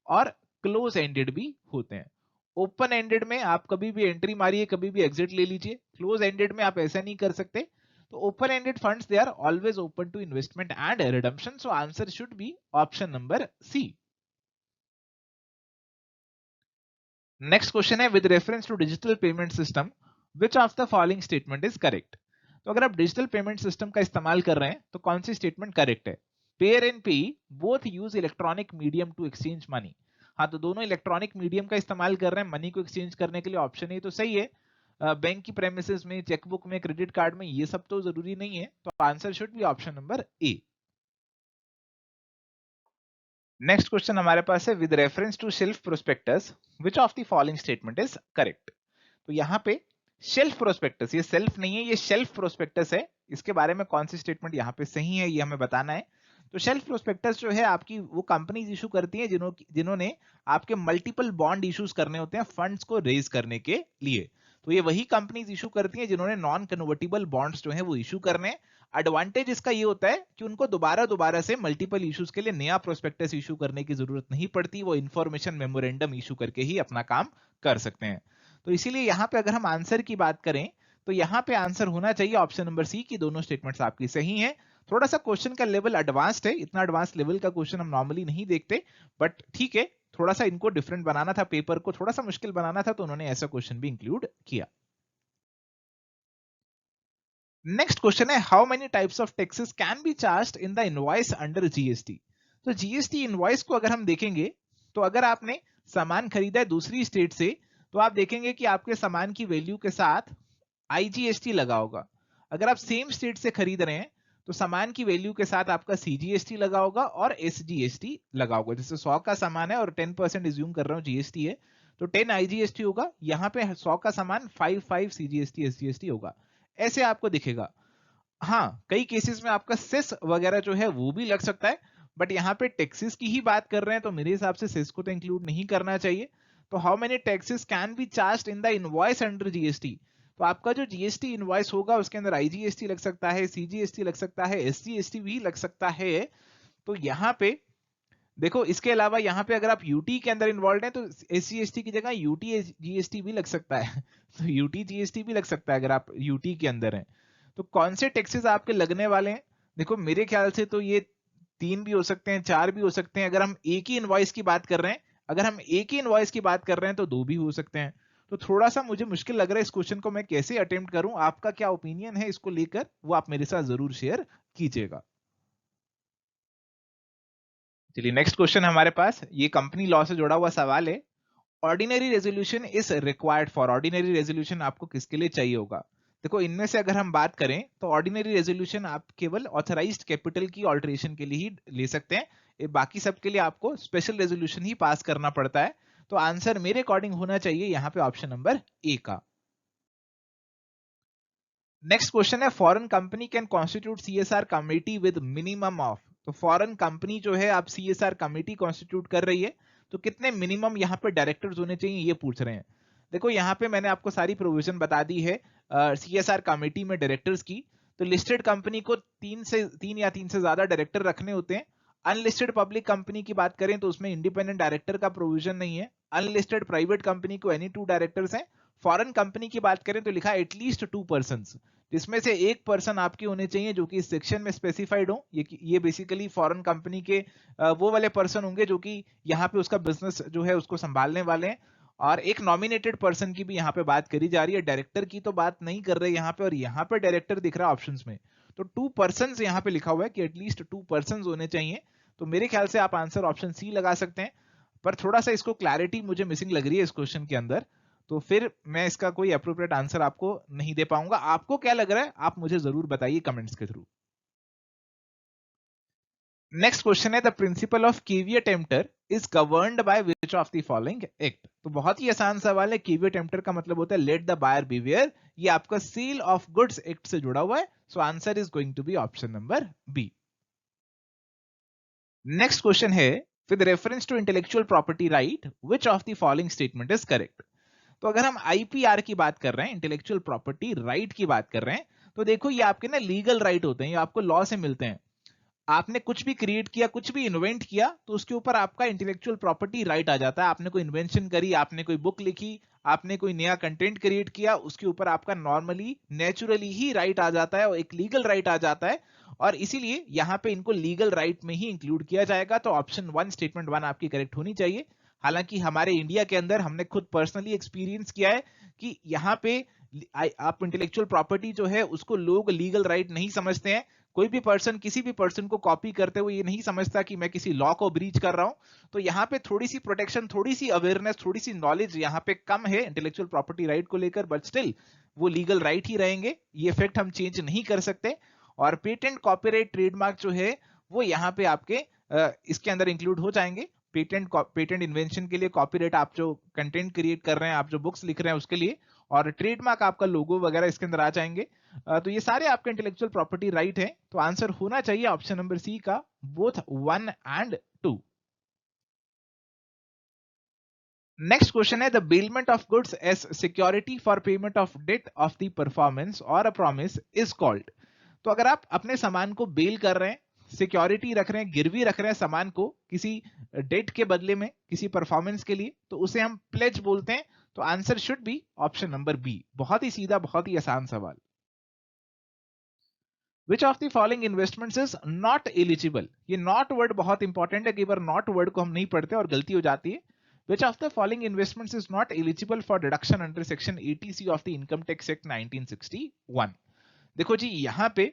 और क्लोज एंडेड भी होते हैं। ओपन एंडेड में आप कभी भी एंट्री मारिए कभी भी एग्जिट ले लीजिए, क्लोज एंडेड में आप ऐसा नहीं कर सकते। तो open ended funds they are always open to investment and redemption, so answer should be option number C. Next question है with reference to digital payment system which of the following statement is correct. तो अगर आप digital payment system का इस्तेमाल कर रहे हैं तो कौन सी स्टेटमेंट करेक्ट है। Payer and payee both use electronic medium to exchange money. हाँ, तो दोनों इलेक्ट्रॉनिक मीडियम का इस्तेमाल कर रहे हैं मनी को एक्सचेंज करने के लिए, ऑप्शन ए तो सही है। बैंक की प्रेमिसेस में, चेकबुक में, क्रेडिट कार्ड में ये सब तो जरूरी नहीं है, तो answer should be option number A. Next question हमारे पास है with reference to shelf prospectus which of the following statement is correct. तो यहाँ पे शेल्फ प्रोस्पेक्टस, ये सेल्फ नहीं है ये शेल्फ प्रोस्पेक्टस है, इसके बारे में कौन सी स्टेटमेंट यहाँ पे सही है ये हमें बताना है। तो शेल्फ प्रोस्पेक्टस जो है आपकी वो कंपनीज इशू करती हैं जिन्होंने आपके मल्टीपल बॉन्ड इश्यूज करने होते हैं फंड्स को रेज करने के लिए। तो ये वही कंपनीज इशू करती हैं जिन्होंने नॉन कन्वर्टिबल बॉन्ड्स जो है वो इशू करने हैं। एडवांटेज इसका ये होता है कि उनको दोबारा दोबारा से मल्टीपल इश्यूज के लिए नया प्रोस्पेक्टस इशू करने की जरूरत नहीं पड़ती, वो इंफॉर्मेशन मेमोरेंडम इशू करके ही अपना काम कर सकते हैं। तो इसीलिए यहाँ पे अगर हम आंसर की बात करें तो यहाँ पे आंसर होना चाहिए ऑप्शन नंबर सी की दोनों स्टेटमेंट्स आपकी सही हैं। थोड़ा सा क्वेश्चन का लेवल एडवांस्ड है, इतना एडवांस लेवल का क्वेश्चन हम नॉर्मली नहीं देखते, बट ठीक है थोड़ा सा इनको डिफरेंट बनाना था, पेपर को थोड़ा सा मुश्किल बनाना था, तो उन्होंने ऐसा क्वेश्चन भी इंक्लूड किया। नेक्स्ट क्वेश्चन है how many types of taxes can be charged in the invoice under GST. तो जीएसटी इनवॉइस को अगर हम देखेंगे तो अगर आपने सामान खरीदा है दूसरी स्टेट से तो आप देखेंगे कि आपके सामान की वैल्यू के साथ आईजीएसटी लगा होगा। अगर आप सेम स्टेट से खरीद रहे हैं तो सामान की वैल्यू के साथ आपका सीजीएसटी लगा होगा और एसजीएसटी लगा होगा। जैसे 100 का सामान है और 10% इज्यूम कर रहा हूं जीएसटी है तो 10 आईजीएसटी होगा, यहाँ पे 100 का सामान 5 सीजीएसटी एसजीएसटी होगा, ऐसे आपको दिखेगा। हाँ, कई केसेस में आपका सेस वगैरह जो है वो भी लग सकता है, बट यहाँ पे टैक्सेस की ही बात कर रहे हैं तो मेरे हिसाब से सेस को तो इंक्लूड नहीं करना चाहिए। तो how many taxes can be charged in the invoice under GST, तो आपका जो जीएसटी इनवॉइस होगा उसके अंदर आईजीएसटी लग सकता है, सीजीएसटी लग सकता है, एसजीएसटी भी लग सकता है। तो यहाँ पे देखो इसके अलावा यहाँ पे अगर आप यूटी के अंदर इन्वॉल्व हैं तो एसजीएसटी की जगह यूटी जीएसटी भी लग सकता है तो यूटी जीएसटी भी लग सकता है अगर आप यूटी के अंदर हैं। तो कौन से टैक्सेस आपके लगने वाले हैं, देखो मेरे ख्याल से तो ये 3 भी हो सकते हैं, 4 भी हो सकते हैं। अगर हम एक ही इनवॉइस की बात कर रहे हैं, अगर हम एक ही इनवॉइस की बात कर रहे हैं तो 2 भी हो सकते हैं। तो थोड़ा सा मुझे मुश्किल लग रहा है इस क्वेश्चन को मैं कैसे अटेम्प्ट करूं। आपका क्या ओपिनियन है इसको लेकर, वो आप मेरे साथ जरूर शेयर कीजिएगा। चलिए नेक्स्ट क्वेश्चन हमारे पास, ये कंपनी लॉ से जुड़ा हुआ सवाल है। Ordinary resolution is required for, ordinary resolution आपको किसके लिए चाहिए होगा? देखो इनमें से अगर हम बात करें तो ऑर्डिनरी रेजोल्यूशन आप केवल ऑथराइज्ड कैपिटल की ऑल्टरेशन के लिए ही ले सकते हैं, बाकी सब के लिए आपको स्पेशल रेजोल्यूशन ही पास करना पड़ता है। तो आंसर मेरे अकॉर्डिंग होना चाहिए यहाँ पे ऑप्शन नंबर ए का। नेक्स्ट क्वेश्चन है, foreign company can constitute CSR committee with minimum of. तो फॉरेन कंपनी जो है आप सीएसआर कमेटी कॉन्स्टिट्यूट कर रही है, तो कितने मिनिमम यहाँ पे डायरेक्टर्स होने चाहिए ये पूछ रहे हैं। देखो यहाँ पे मैंने आपको सारी प्रोविजन बता दी है सीएसआर कमेटी में डायरेक्टर्स की। तो लिस्टेड कंपनी को तीन या तीन से ज्यादा डायरेक्टर रखने होते हैं। अनलिस्टेड पब्लिक कंपनी की बात करें तो उसमें इंडिपेंडेंट डायरेक्टर का प्रोविजन नहीं है। अनलिस्टेड प्राइवेट कंपनी को एनी 2 डायरेक्टर्स हैं। फॉरेन कंपनी की बात करें तो लिखा है एटलीस्ट 2 पर्सन, जिसमें से एक पर्सन आपके होने चाहिए जो कि इस सेक्शन में स्पेसिफाइड हो। ये बेसिकली फॉरेन कंपनी के वो वाले पर्सन होंगे जो कि यहाँ पे उसका बिजनेस जो है उसको संभालने वाले हैं। और एक नॉमिनेटेड पर्सन की भी यहाँ पे बात करी जा रही है, डायरेक्टर की तो बात नहीं कर रहे यहाँ पे। और यहाँ पे डायरेक्टर दिख रहा है ऑप्शंस में, तो 2 पर्सन यहाँ पे लिखा हुआ है कि एटलीस्ट 2 पर्सन होने चाहिए। तो मेरे ख्याल से आप आंसर ऑप्शन सी लगा सकते हैं, पर थोड़ा सा इसको क्लैरिटी मुझे मिसिंग लग रही है इस क्वेश्चन के अंदर, तो फिर मैं इसका कोई अप्रोप्रिएट आंसर आपको नहीं दे पाऊंगा। आपको क्या लग रहा है आप मुझे जरूर बताइए कमेंट्स के थ्रू। नेक्स्ट क्वेश्चन है, the principle of caveat emptor is governed by which of the following act. तो बहुत ही आसान सवाल है। केवियट एम्प्टर का मतलब होता है लेट द बायर बिवेयर। ये आपका सेल ऑफ गुड्स एक्ट से जुड़ा हुआ है, so answer is going to be option number B. Next question है, with reference to intellectual property right which of the following statement is correct. तो अगर हम आईपीआर की बात कर रहे हैं, इंटेलेक्चुअल प्रॉपर्टी राइट की बात कर रहे हैं, तो देखो ये आपके ना लीगल राइट होते हैं, ये आपको लॉ से मिलते हैं। आपने कुछ भी क्रिएट किया, कुछ भी इन्वेंट किया, तो उसके ऊपर आपका इंटेलेक्चुअल प्रॉपर्टी राइट आ जाता है। आपने कोई इन्वेंशन करी, आपने कोई बुक लिखी, आपने कोई नया कंटेंट क्रिएट किया, उसके ऊपर आपका नॉर्मली नेचुरली ही राइट आ जाता है और एक लीगल राइट आ जाता है। और इसीलिए यहाँ पे इनको लीगल राइट में ही इंक्लूड किया जाएगा। तो ऑप्शन 1 स्टेटमेंट 1 आपकी करेक्ट होनी चाहिए। हालांकि हमारे इंडिया के अंदर हमने खुद पर्सनली एक्सपीरियंस किया है कि यहाँ पे आप इंटेलेक्चुअल प्रॉपर्टी जो है उसको लोग लीगल राइट नहीं समझते हैं। कोई भी पर्सन किसी भी पर्सन को कॉपी करते हुए ये नहीं समझता कि मैं किसी लॉ को ब्रीच कर रहा हूं। तो यहाँ पे थोड़ी सी प्रोटेक्शन, थोड़ी सी अवेयरनेस, थोड़ी सी नॉलेज यहाँ पे कम है इंटेलेक्चुअल प्रॉपर्टी राइट को लेकर, बट स्टिल वो लीगल राइट ही रहेंगे। ये फैक्ट हम चेंज नहीं कर सकते। और पेटेंट, कॉपीराइट, ट्रेडमार्क जो है वो यहाँ पे आपके इसके अंदर इंक्लूड हो जाएंगे। पेटेंट इन्वेंशन के लिए, कॉपीराइट आप जो कंटेंट क्रिएट कर रहे हैं, आप जो बुक्स लिख रहे हैं उसके लिए, और ट्रेडमार्क आपका लोगो वगैरह इसके अंदर आ जाएंगे। तो ये सारे आपके इंटेलेक्चुअल प्रॉपर्टी राइट है। तो आंसर होना चाहिए ऑप्शन नंबर सी का, बोथ 1 एंड 2। नेक्स्ट क्वेश्चन है, the bailment of goods as security for payment of debt of the performance और अ प्रॉमिस इज कॉल्ड। तो अगर आप अपने सामान को बेल कर रहे हैं, सिक्योरिटी रख रहे हैं, गिरवी रख रहे हैं सामान को किसी डेट के बदले में, किसी परफॉर्मेंस के लिए, तो उसे हम प्लेज बोलते हैं। तो answer should be option number B. बहुत ही सीधा, बहुत ही आसान सवाल। Which of the following investments is not eligible? ये not वर्ड बहुत इंपॉर्टेंट है, कई बार not वर्ड को हम नहीं पढ़ते और गलती हो जाती है। Which of the following investments is not eligible for deduction under section 80C of the Income Tax Act 1961? देखो जी, यहाँ पे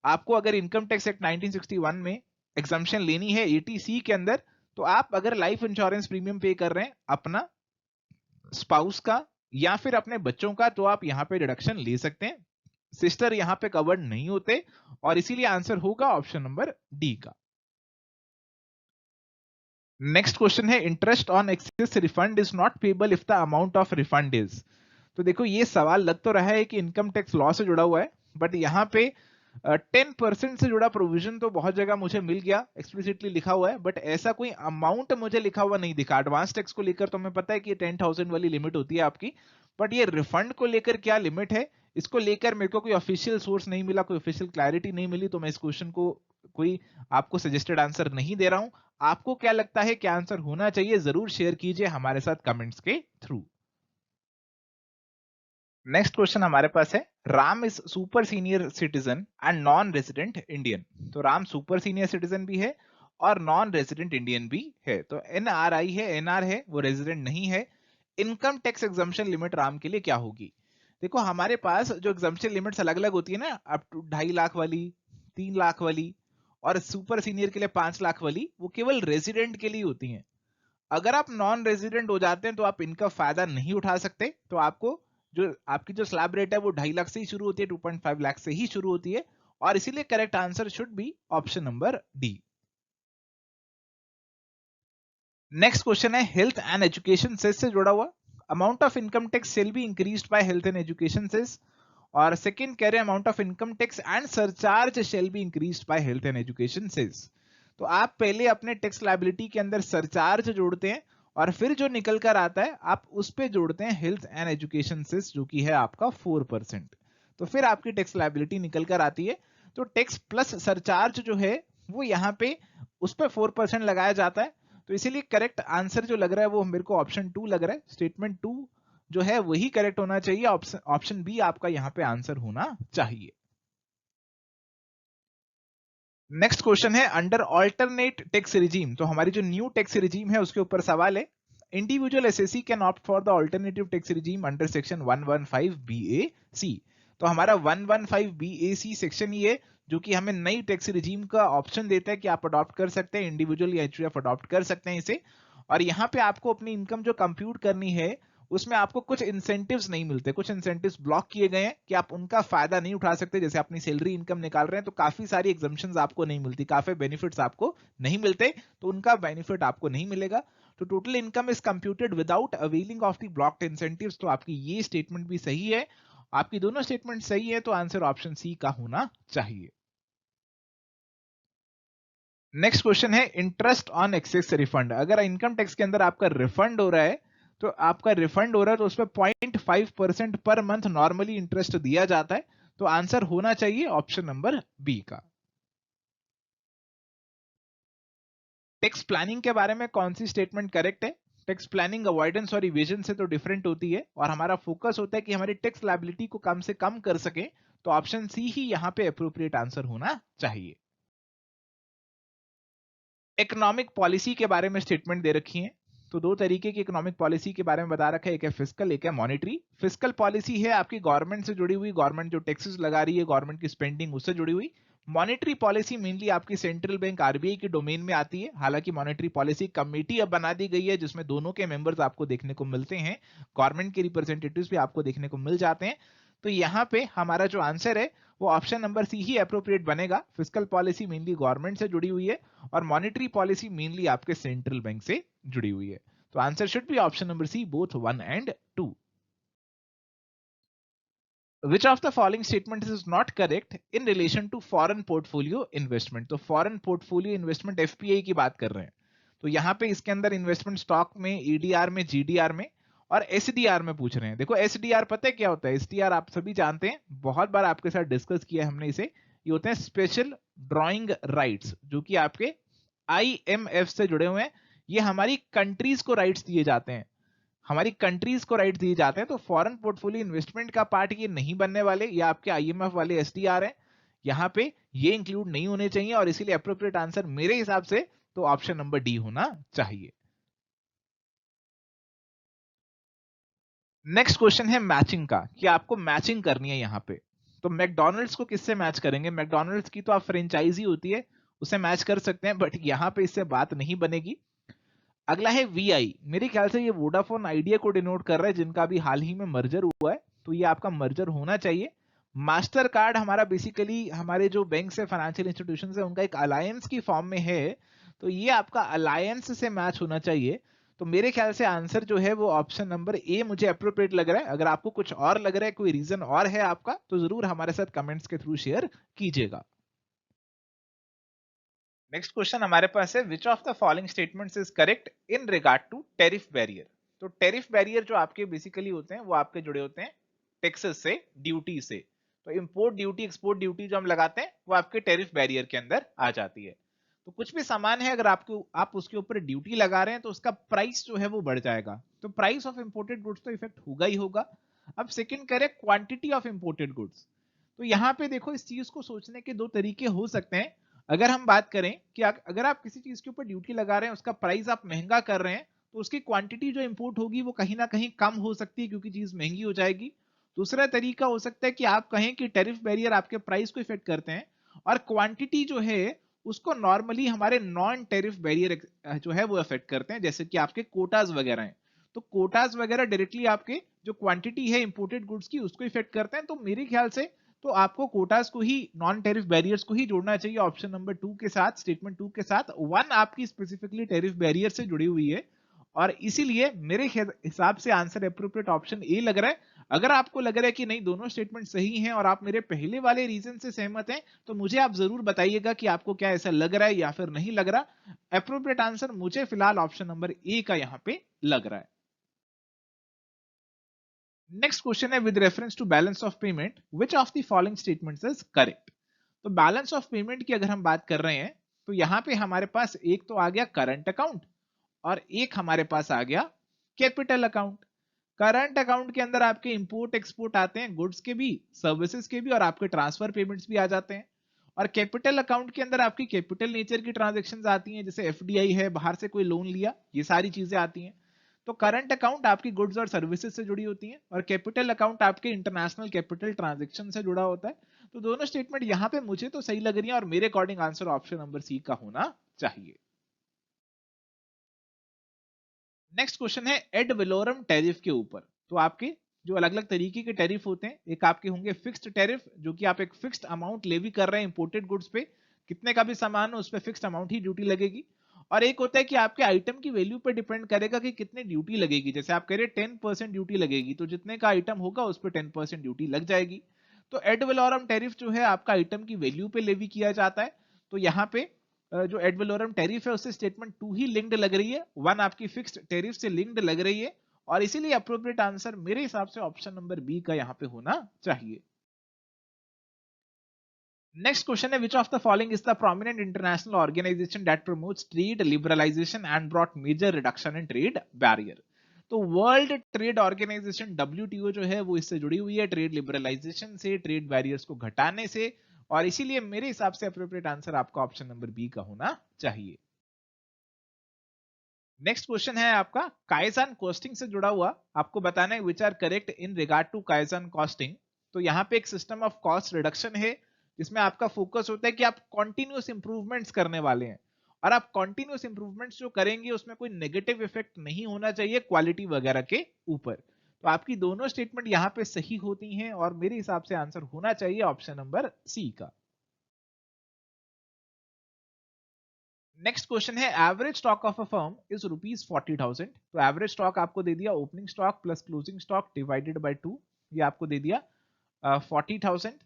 आपको अगर इनकम टैक्स एक्ट 1961 में एग्जम्पशन लेनी है 80C के अंदर, तो आप अगर लाइफ इंश्योरेंस प्रीमियम पे कर रहे हैं अपना, स्पाउस का या फिर अपने बच्चों का, तो आप यहाँ पे डिडक्शन ले सकते हैं। सिस्टर यहाँ पे कवर्ड नहीं होते, और इसीलिए आंसर होगा ऑप्शन नंबर डी का। नेक्स्ट क्वेश्चन है, interest on excess refund is not payable if the amount of refund is. तो देखो ये सवाल लग तो रहा है कि इनकम टैक्स लॉ से जुड़ा हुआ है, बट यहाँ पे 10% से जुड़ा प्रोविजन तो बहुत जगह मुझे मिल गया, एक्सप्लिसिटली लिखा हुआ है, बट ऐसा कोई अमाउंट मुझे लिखा हुआ नहीं दिखा। एडवांस टैक्स को लेकर तो हमें पता है कि 10,000 वाली लिमिट होती है आपकी, बट ये रिफंड को लेकर क्या लिमिट है, इसको लेकर मेरे को कोई ऑफिशियल सोर्स नहीं मिला, कोई ऑफिशियल क्लैरिटी नहीं मिली। तो मैं इस क्वेश्चन को कोई आपको सजेस्टेड आंसर नहीं दे रहा हूं। आपको क्या लगता है क्या आंसर होना चाहिए, जरूर शेयर कीजिए हमारे साथ कमेंट्स के थ्रू। नेक्स्ट क्वेश्चन हमारे पास है, Ram is super senior citizen and non resident Indian. तो राम सुपर सीनियर सिटीजन भी है और नॉन रेजिडेंट इंडियन भी है। तो एनआरआई है, एनआर है, वो रेजिडेंट नहीं है। Income tax exemption limit Ram के लिए क्या होगी? देखो हमारे पास जो एग्जम्पशन लिमिट्स अलग अलग होती है ना, अप टू 2.5 लाख वाली, 3 लाख वाली और सुपर सीनियर के लिए 5 लाख वाली, वो केवल रेजिडेंट के लिए होती हैं। अगर आप नॉन रेजिडेंट हो जाते हैं तो आप इनका फायदा नहीं उठा सकते, तो आपको जो आपकी जो स्लैब रेट है वो 2.5 लाख से ही शुरू होती है, 2.5 लाख से ही शुरू होती है, और इसीलिए correct answer should be option number D. Next question है हेल्थ एंड एजुकेशन सेस से जुड़ा हुआ। Amount of income tax shall be increased by health and education cess. और सेकंड कह रहे हैं amount of income tax and surcharge shall be increased by health and education cess. तो आप पहले अपने टैक्स लायबिलिटी के अंदर सरचार्ज जोड़ते हैं और फिर जो निकल कर आता है आप उस पे जोड़ते हैं हेल्थ एंड एजुकेशन सेस, जो कि है आपका 4%। तो फिर आपकी टैक्स लायबिलिटी निकल कर आती है। तो टैक्स प्लस सरचार्ज जो है वो यहाँ पे उस पर 4% लगाया जाता है। तो इसीलिए करेक्ट आंसर जो लग रहा है वो मेरे को ऑप्शन 2 लग रहा है। स्टेटमेंट 2 जो है वही करेक्ट होना चाहिए। ऑप्शन बी आपका यहाँ पे आंसर होना चाहिए। नेक्स्ट क्वेश्चन है अंडर ऑल्टरनेट टैक्स रिजीम। तो हमारी जो न्यू टैक्स रिजीम है उसके ऊपर सवाल है। Individual SSC can opt for the alternative tax regime under section 115 BAC। तो हमारा 115 BAC सेक्शन ये जो कि हमें नई टैक्स रिजीम का ऑप्शन देता है कि आप अडॉप्ट कर सकते हैं, इंडिविजुअल या एचयूएफ अडॉप्ट कर सकते हैं इसे। और यहाँ पे आपको अपनी इनकम जो कंप्यूट करनी है उसमें आपको कुछ इंसेंटिव्स नहीं मिलते, कुछ इंसेंटिव्स ब्लॉक किए गए हैं कि आप उनका फायदा नहीं उठा सकते। जैसे अपनी सैलरी इनकम निकाल रहे हैं तो काफी सारी एग्जम्पशंस आपको नहीं मिलती, काफी बेनिफिट्स आपको नहीं मिलते, तो उनका बेनिफिट आपको नहीं मिलेगा। तो total income is computed without availing of the blocked incentives. तो आपकी ये स्टेटमेंट भी सही है। आपकी दोनों स्टेटमेंट सही है, तो आंसर ऑप्शन सी का होना चाहिए। नेक्स्ट क्वेश्चन है इंटरेस्ट ऑन एक्सेस रिफंड। अगर इनकम टैक्स के अंदर आपका रिफंड हो रहा है तो आपका रिफंड हो रहा है तो उसमें 0.5% पर मंथ नॉर्मली इंटरेस्ट दिया जाता है। तो आंसर होना चाहिए ऑप्शन नंबर बी का। टैक्स प्लानिंग के बारे में कौन सी स्टेटमेंट करेक्ट है? टैक्स प्लानिंग अवॉइडेंस और इवेजन से तो डिफरेंट होती है और हमारा फोकस होता है कि हमारी टैक्स लायबिलिटी को कम से कम कर सके। तो ऑप्शन सी ही यहां पे अप्रोप्रिएट आंसर होना चाहिए। इकोनॉमिक पॉलिसी के बारे में स्टेटमेंट दे रखी है। तो दो तरीके की इकोनॉमिक पॉलिसी के बारे में बता रखा है, एक है फिस्कल, एक है मॉनेटरी। फिस्कल पॉलिसी है आपकी गवर्नमेंट से जुड़ी हुई, गवर्नमेंट जो टैक्सेस लगा रही है, गवर्नमेंट की स्पेंडिंग उससे जुड़ी हुई। मॉनेटरी पॉलिसी मेनली आपकी सेंट्रल बैंक आरबीआई की डोमेन में आती है। हालांकि मॉनेटरी पॉलिसी कमेटी अब बना दी गई है जिसमें दोनों के मेंबर्स आपको देखने को मिलते हैं, गवर्नमेंट के रिप्रेजेंटेटिव्स भी आपको देखने को मिल जाते हैं। तो यहाँ पे हमारा जो आंसर है वो ऑप्शन नंबर सी ही अप्रोप्रिएट बनेगा। फिस्कल पॉलिसी मेनली गवर्नमेंट से जुड़ी हुई है और मॉनेटरी पॉलिसी मेनली आपके सेंट्रल बैंक से जुड़ी हुई है। तो answer should be option number C, both 1 and 2। Which of the following statements is not correct in relation to foreign portfolio investment? तो foreign portfolio investment FPI की बात कर रहे हैं। तो यहाँ पे इसके अंदर इन्वेस्टमेंट स्टॉक में, ईडीआर में, जीडीआर में और एसडीआर में पूछ रहे हैं। देखो एसडीआर पता है क्या होता है? एसडीआर आप सभी जानते हैं, बहुत बार आपके साथ डिस्कस किया हमने इसे। ये होते हैं स्पेशल ड्रॉइंग राइट्स जो कि आपके आईएमएफ से जुड़े हुए हैं। ये हमारी कंट्रीज को राइट्स दिए जाते हैं, हमारी कंट्रीज को राइट दिए जाते हैं। तो फॉरेन पोर्टफोलियो इन्वेस्टमेंट का पार्ट ये नहीं बनने वाले, या आपके आईएमएफ वाले एसडीआर हैं, यहाँ पे ये इंक्लूड नहीं होने चाहिए और इसीलिए अप्रोप्रिएट आंसर मेरे हिसाब से तो ऑप्शन नंबर डी होना चाहिए। नेक्स्ट क्वेश्चन है मैचिंग का, कि आपको मैचिंग करनी है यहाँ पे। तो मैकडोनल्ड्स को किससे मैच करेंगे? मैकडोनल्ड्स की तो आप फ्रेंचाइजी होती है, उसे मैच कर सकते हैं, बट यहाँ पे इससे बात नहीं बनेगी। अगला है वीआई। मेरे ख्याल से ये वोडाफोन आइडिया को डिनोट कर रहा है जिनका भी हाल ही में मर्जर हुआ है, तो ये आपका मर्जर होना चाहिए। मास्टर कार्ड हमारा बेसिकली हमारे जो बैंक से, फाइनेंशियल इंस्टीट्यूशन है, उनका एक अलायंस की फॉर्म में है, तो ये आपका अलायंस से मैच होना चाहिए। तो मेरे ख्याल से आंसर जो है वो ऑप्शन नंबर ए मुझे अप्रोप्रिएट लग रहा है। अगर आपको कुछ और लग रहा है, कोई रीजन और है आपका, तो जरूर हमारे साथ कमेंट्स के थ्रू शेयर कीजिएगा। नेक्स्ट क्वेश्चन हमारे पास है which of the following statements is correct in regard to tariff barrier. तो टेरिफ बैरियर जो आपके बेसिकली होते हैं वो आपके जुड़े होते हैं टैक्सेस से, ड्यूटी से। तो इंपोर्ट ड्यूटी, एक्सपोर्ट ड्यूटी जो हम लगाते हैं वो आपके टेरिफ बैरियर के अंदर आ जाती है। तो कुछ भी सामान है अगर आपको आप उसके ऊपर ड्यूटी लगा रहे हैं तो उसका प्राइस जो है वो बढ़ जाएगा। तो प्राइस ऑफ इंपोर्टेड गुड्स तो इफेक्ट होगा ही होगा। अब सेकंड करें क्वांटिटी ऑफ इंपोर्टेड गुड्स। तो यहाँ पे देखो इस चीज को सोचने के दो तरीके हो सकते हैं। अगर हम बात करें कि अगर आप किसी चीज के ऊपर ड्यूटी लगा रहे हैं, उसका प्राइस आप महंगा कर रहे हैं, तो उसकी क्वांटिटी जो इंपोर्ट होगी वो कहीं ना कहीं कम हो सकती है क्योंकि चीज महंगी हो जाएगी। दूसरा तरीका हो सकता है कि आप कहें कि टैरिफ बैरियर आपके प्राइस को इफेक्ट करते हैं और क्वांटिटी जो है उसको नॉर्मली हमारे नॉन टैरिफ बैरियर जो है वो अफेक्ट करते हैं, जैसे कि आपके कोटाज वगैरह हैं। तो कोटाज वगैरह डायरेक्टली आपके जो क्वांटिटी है इंपोर्टेड गुड्स की उसको इफेक्ट करते हैं। तो मेरे ख्याल से तो आपको कोटास को ही, नॉन टैरिफ बैरियर्स को ही जोड़ना चाहिए ऑप्शन नंबर 2 के साथ, स्टेटमेंट 2 के साथ। 1 आपकी स्पेसिफिकली टैरिफ बैरियर से जुड़ी हुई है और इसीलिए मेरे हिसाब से आंसर अप्रोप्रिएट ऑप्शन ए लग रहा है। अगर आपको लग रहा है कि नहीं दोनों स्टेटमेंट सही हैं और आप मेरे पहले वाले रीजन से सहमत हैं तो मुझे आप जरूर बताइएगा कि आपको क्या ऐसा लग रहा है या फिर नहीं लग रहा। अप्रोप्रिएट आंसर मुझे फिलहाल ऑप्शन नंबर ए का यहां पे लग रहा है। नेक्स्ट क्वेश्चन है with reference to balance of payment which of the following statements is correct. तो बैलेंस ऑफ पेमेंट की अगर हम बात कर रहे हैं तो यहां पे हमारे पास एक तो आ गया करंट अकाउंट और एक हमारे पास आ गया कैपिटल अकाउंट। करंट अकाउंट के अंदर आपके इंपोर्ट एक्सपोर्ट आते हैं, गुड्स के भी, सर्विसेज के भी और आपके ट्रांसफर पेमेंट्स भी आ जाते हैं। और कैपिटल अकाउंट के अंदर आपकी कैपिटल नेचर की ट्रांजैक्शंस आती हैं, जैसे एफडीआई है, बाहर से कोई लोन लिया, ये सारी चीजें आती हैं। तो करंट अकाउंट आपकी गुड्स और सर्विसेज से जुड़ी होती है और कैपिटल अकाउंट आपके इंटरनेशनल कैपिटल ट्रांजैक्शन से जुड़ा होता है। तो दोनों स्टेटमेंट यहाँ पे मुझे तो सही लग रही है और मेरे according answer option number C का होना चाहिए। नेक्स्ट क्वेश्चन है एड वेलोरम टैरिफ के ऊपर। तो आपके जो अलग अलग तरीके के टैरिफ होते हैं, एक आपके होंगे फिक्स्ड टैरिफ जो कि आप एक फिक्स्ड अमाउंट लेवी कर रहे हैं इंपोर्टेड गुड्स पे, कितने का भी सामान हो उस पर फिक्स्ड अमाउंट ही ड्यूटी लगेगी। और एक होता है कि आपके आइटम की वैल्यू पे डिपेंड करेगा कि कितने ड्यूटी लगेगी, जैसे आप कह रहे 10% ड्यूटी लगेगी तो जितने का आइटम होगा उस पर 10% ड्यूटी लग जाएगी। तो एड वेलोरम टैरिफ जो है आपका आइटम की वैल्यू पे लेवी किया जाता है। तो यहाँ पे जो एड वेलोरम टैरिफ है उससे स्टेटमेंट 2 ही लिंक्ड लग रही है, 1 आपकी फिक्स्ड टैरिफ से लिंक्ड लग रही है और इसीलिए अप्रोप्रिएट आंसर मेरे हिसाब से ऑप्शन नंबर बी का यहाँ पे होना चाहिए। नेक्स्ट क्वेश्चन है which of the following is the prominent international organization that promotes trade liberalization and brought major reduction in trade barrier. तो वर्ल्ड ट्रेड ऑर्गेनाइजेशन डब्ल्यूटीओ जो है वो इससे जुड़ी हुई है, ट्रेड लिबरलाइजेशन से, ट्रेड बैरियर्स को घटाने से, और इसीलिए मेरे हिसाब से अप्रोप्रिएट आंसर आपका ऑप्शन नंबर बी का होना चाहिए। नेक्स्ट क्वेश्चन है आपका काइजन कॉस्टिंग से जुड़ा हुआ, आपको बताना है which are correct in regard to kaizen costing. तो यहाँ पे एक सिस्टम ऑफ कॉस्ट रिडक्शन है जिसमें आपका फोकस होता है कि आप कॉन्टिन्यूस इंप्रूवमेंट्स करने वाले हैं और आप कॉन्टिन्यूस इंप्रूवमेंट्स जो करेंगे उसमें कोई नेगेटिव इफेक्ट नहीं होना चाहिए क्वालिटी वगैरह के ऊपर। तो आपकी दोनों स्टेटमेंट यहाँ पे सही होती हैं और मेरे हिसाब से आंसर होना चाहिए ऑप्शन नंबर सी का। नेक्स्ट क्वेश्चन है average stock of a firm is ₹40,000। तो एवरेज स्टॉक आपको दे दिया opening stock plus closing stock divided by 2, ये आपको दे दिया 40,000।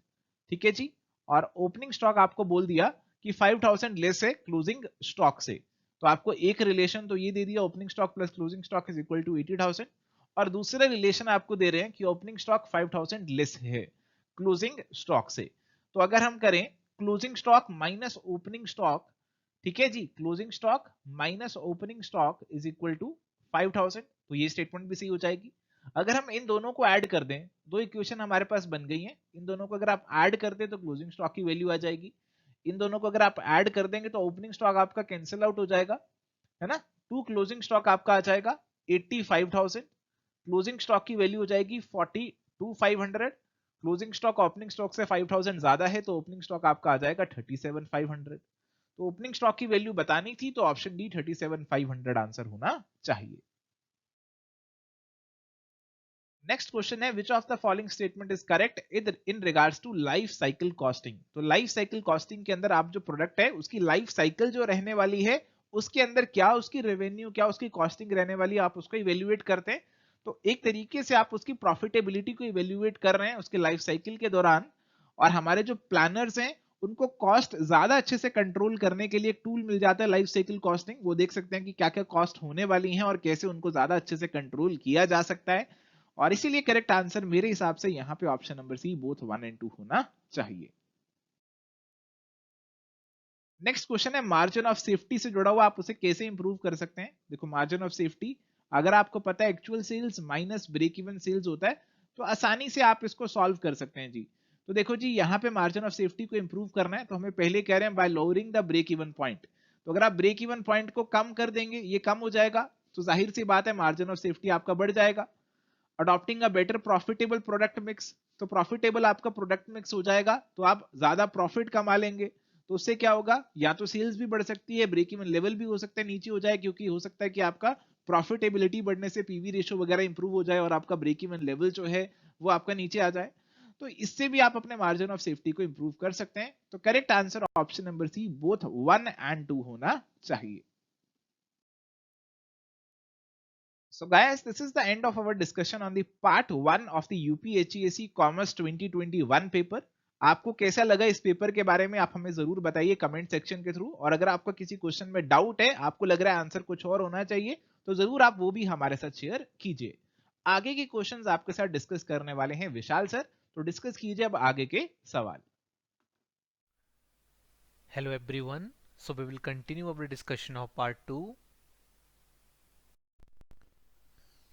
ठीक है जी। और ओपनिंग स्टॉक आपको बोल दिया कि 5,000 लेस है क्लोजिंग स्टॉक से। तो आपको एक रिलेशन तो ये दे दिया opening stock plus closing stock is equal to 80,000 और दूसरा रिलेशन आपको दे रहे हैं कि ओपनिंग स्टॉक 5,000 लेस है क्लोजिंग स्टॉक से। तो अगर हम करें closing stock minus opening stock, ठीक है जी, closing stock minus opening stock is equal to 5,000, तो ये स्टेटमेंट भी सही हो जाएगी। अगर हम इन दोनों को ऐड कर दें, दो इक्वेशन हमारे पास बन गई हैं, इन दोनों को अगर आप ऐड कर दें तो क्लोजिंग स्टॉक की वैल्यू आ जाएगी। इन दोनों को अगर आप ऐड कर देंगे तो ओपनिंग स्टॉक आपका कैंसिल आउट हो जाएगा, है ना। टू क्लोजिंग स्टॉक आपका आ जाएगा 85,000, क्लोजिंग स्टॉक की वैल्यू हो जाएगी 42,500। क्लोजिंग स्टॉक ओपनिंग स्टॉक से 5,000 ज्यादा है तो ओपनिंग स्टॉक आपका आ जाएगा 37,500। तो ओपनिंग स्टॉक की वैल्यू बतानी थी तो ऑप्शन डी 37,500 आंसर होना चाहिए। नेक्स्ट क्वेश्चन है which of the following statement is correct in regards to life cycle costing. तो लाइफ साइकिल कॉस्टिंग के अंदर आप जो प्रोडक्ट है उसकी लाइफ साइकिल जो रहने वाली है उसके अंदर क्या उसकी रेवेन्यू, क्या उसकी कॉस्टिंग रहने वाली है, आप उसको इवेल्युएट करते हैं। तो एक तरीके से आप उसकी प्रॉफिटेबिलिटी को इवेल्युएट कर रहे हैं उसके लाइफ साइकिल के दौरान। और हमारे जो प्लानर्स हैं उनको कॉस्ट ज्यादा अच्छे से कंट्रोल करने के लिए एक टूल मिल जाता है लाइफ साइकिल कॉस्टिंग, वो देख सकते हैं कि क्या क्या कॉस्ट होने वाली हैं और कैसे उनको ज्यादा अच्छे से कंट्रोल किया जा सकता है। और इसीलिए करेक्ट आंसर मेरे हिसाब से यहाँ पे option number C both 1 and 2 होना चाहिए। नेक्स्ट क्वेश्चन है मार्जिन ऑफ सेफ्टी से जुड़ा हुआ, आप उसे कैसे इंप्रूव कर सकते हैं। देखो मार्जिन ऑफ सेफ्टी अगर आपको पता है actual sales minus break even sales होता है तो आसानी से आप इसको सॉल्व कर सकते हैं जी। तो देखो जी यहाँ पे मार्जिन ऑफ सेफ्टी को इंप्रूव करना है तो हमें पहले कह रहे हैं by lowering the break even point. तो अगर आप ब्रेक इवन पॉइंट को कम कर देंगे ये कम हो जाएगा। तो जाहिर सी बात है मार्जिन ऑफ सेफ्टी आपका बढ़ जाएगा। Adopting a better profitable product mix, तो प्रॉफिटेबल आपका प्रोडक्ट मिक्स हो जाएगा तो आप ज्यादा प्रॉफिट कमा लेंगे। तो उससे क्या होगा, या तो सेल्स भी बढ़ सकती है, ब्रेक इवन लेवल भी हो सकता है नीचे हो जाए, क्योंकि हो सकता है कि आपका प्रॉफिटेबिलिटी बढ़ने से पीवी रेशियो वगैरह इंप्रूव हो जाए और आपका ब्रेक इवन लेवल जो है वो आपका नीचे आ जाए। तो इससे भी आप अपने मार्जिन ऑफ सेफ्टी को इंप्रूव कर सकते हैं। तो correct answer option number C, both 1 and 2 होना चाहिए। So guys, this is the end of our discussion on the part 1 of the UPHESC Commerce 2021 paper. आपको कैसा लगा इस पेपर के बारे में आप हमें जरूर बताइए कमेंट सेक्शन के थ्रू, और अगर आपको किसी क्वेश्चन में डाउट है, आपको लग रहा है आंसर कुछ और होना चाहिए, तो जरूर आप वो भी हमारे साथ शेयर कीजिए। आगे के क्वेश्चंस आपके साथ डिस्कस करने वाले हैं विशाल सर, तो डिस्कस कीजिए अब आगे के सवाल। Hello everyone. So we will continue our discussion of part 2.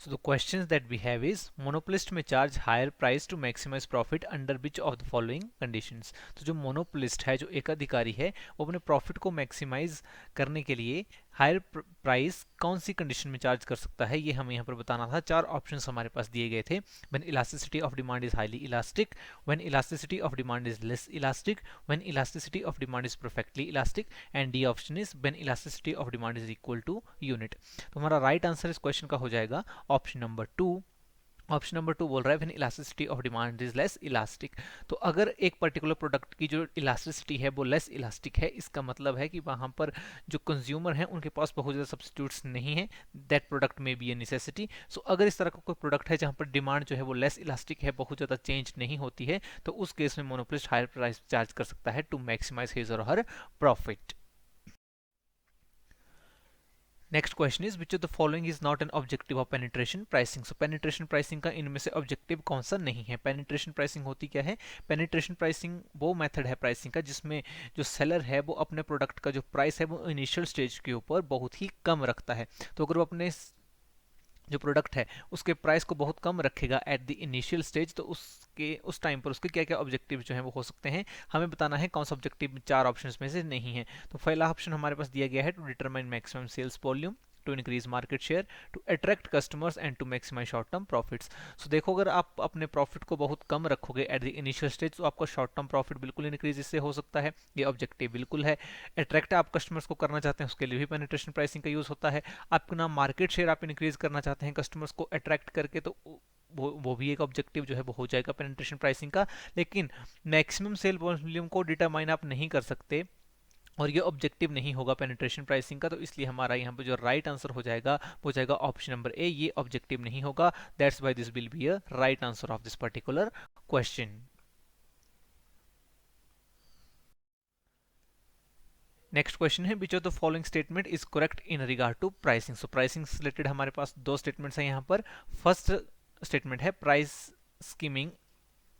So the questions that we have is monopolist may charge higher price to maximize profit under which of the following conditions। तो जो monopolist है, जो एक अधिकारी है, वो अपने profit को मैक्सिमाइज करने के लिए हायर प्राइस कौन सी कंडीशन में चार्ज कर सकता है, ये हमें यहाँ पर बताना था। चार ऑप्शंस हमारे पास दिए गए थे। When elasticity of demand is highly elastic, when elasticity of demand is less elastic, when elasticity of demand is perfectly elastic, and D option is when elasticity of demand is equal to unit. तो हमारा right answer इस question का हो जाएगा option number 2। Option number 2 बोल रहा है when elasticity of demand is less elastic. तो अगर एक पर्टिकुलर प्रोडक्ट की जो इलास्टिसिटी है वो लेस इलास्टिक है, इसका मतलब है कि वहां पर जो कंज्यूमर हैं उनके पास बहुत ज़्यादा सब्सटीट्यूट्स नहीं है, दैट प्रोडक्ट में बी ए नेसेसिटी। सो अगर इस तरह का कोई प्रोडक्ट है जहां पर डिमांड जो है वो लेस इलास्टिक है, बहुत ज़्यादा चेंज नहीं होती है, तो उस केस में मोनोपोलिस्ट हायर प्राइस चार्ज कर सकता है to maximise his or her profit. Next question is which of the following is not an objective of penetration pricing. So penetration pricing का इनमें से ऑब्जेक्टिव कौन सा नहीं है। पेनिट्रेशन प्राइसिंग होती क्या है? पेनिट्रेशन प्राइसिंग वो मेथड है प्राइसिंग का जिसमें जो सेलर है वो अपने प्रोडक्ट का जो प्राइस है वो इनिशियल स्टेज के ऊपर बहुत ही कम रखता है। तो अगर वो अपने जो प्रोडक्ट है उसके प्राइस को बहुत कम रखेगा एट द इनिशियल स्टेज, तो उसके उस टाइम पर उसके क्या क्या ऑब्जेक्टिव जो है वो हो सकते हैं, हमें बताना है कौन सा ऑब्जेक्टिव चार ऑप्शंस में से नहीं है। तो पहला ऑप्शन हमारे पास दिया गया है to determine maximum sales volume, to increase market share, to attract customers and to maximise short term profits. So देखो, अगर आप अपने प्रॉफिट को बहुत कम रखोगे एट द इनिशियल स्टेज तो आपका शॉर्ट टर्म प्रॉफिट बिल्कुल इंक्रीज इससे हो सकता है, ये ऑब्जेक्टिव बिल्कुल है। अट्रैक्ट आप कस्टमर्स को करना चाहते हैं, उसके लिए भी पेनिट्रेशन प्राइसिंग का यूज होता है। अपना मार्केट शेयर आप इंक्रीज करना चाहते हैं कस्टमर्स को अट्रैक्ट करके, तो वो भी एक ऑब्जेक्टिव जो है वो हो जाएगा पेनिट्रेशन प्राइसिंग का। लेकिन मैक्सिमम सेल वॉल्यूम को डिटरमाइन आप नहीं कर सकते और ये ऑब्जेक्टिव नहीं होगा पेनिट्रेशन प्राइसिंग का, तो इसलिए हमारा यहाँ पे जो राइट आंसर हो जाएगा वो जाएगा ऑप्शन नंबर ए, ये ऑब्जेक्टिव नहीं होगा। That's why this will be a right answer of this particular question. Next question है which of the following statement is correct in regard to pricing. So pricing से related हमारे पास दो statements हैं यहाँ पर। फर्स्ट स्टेटमेंट है price skimming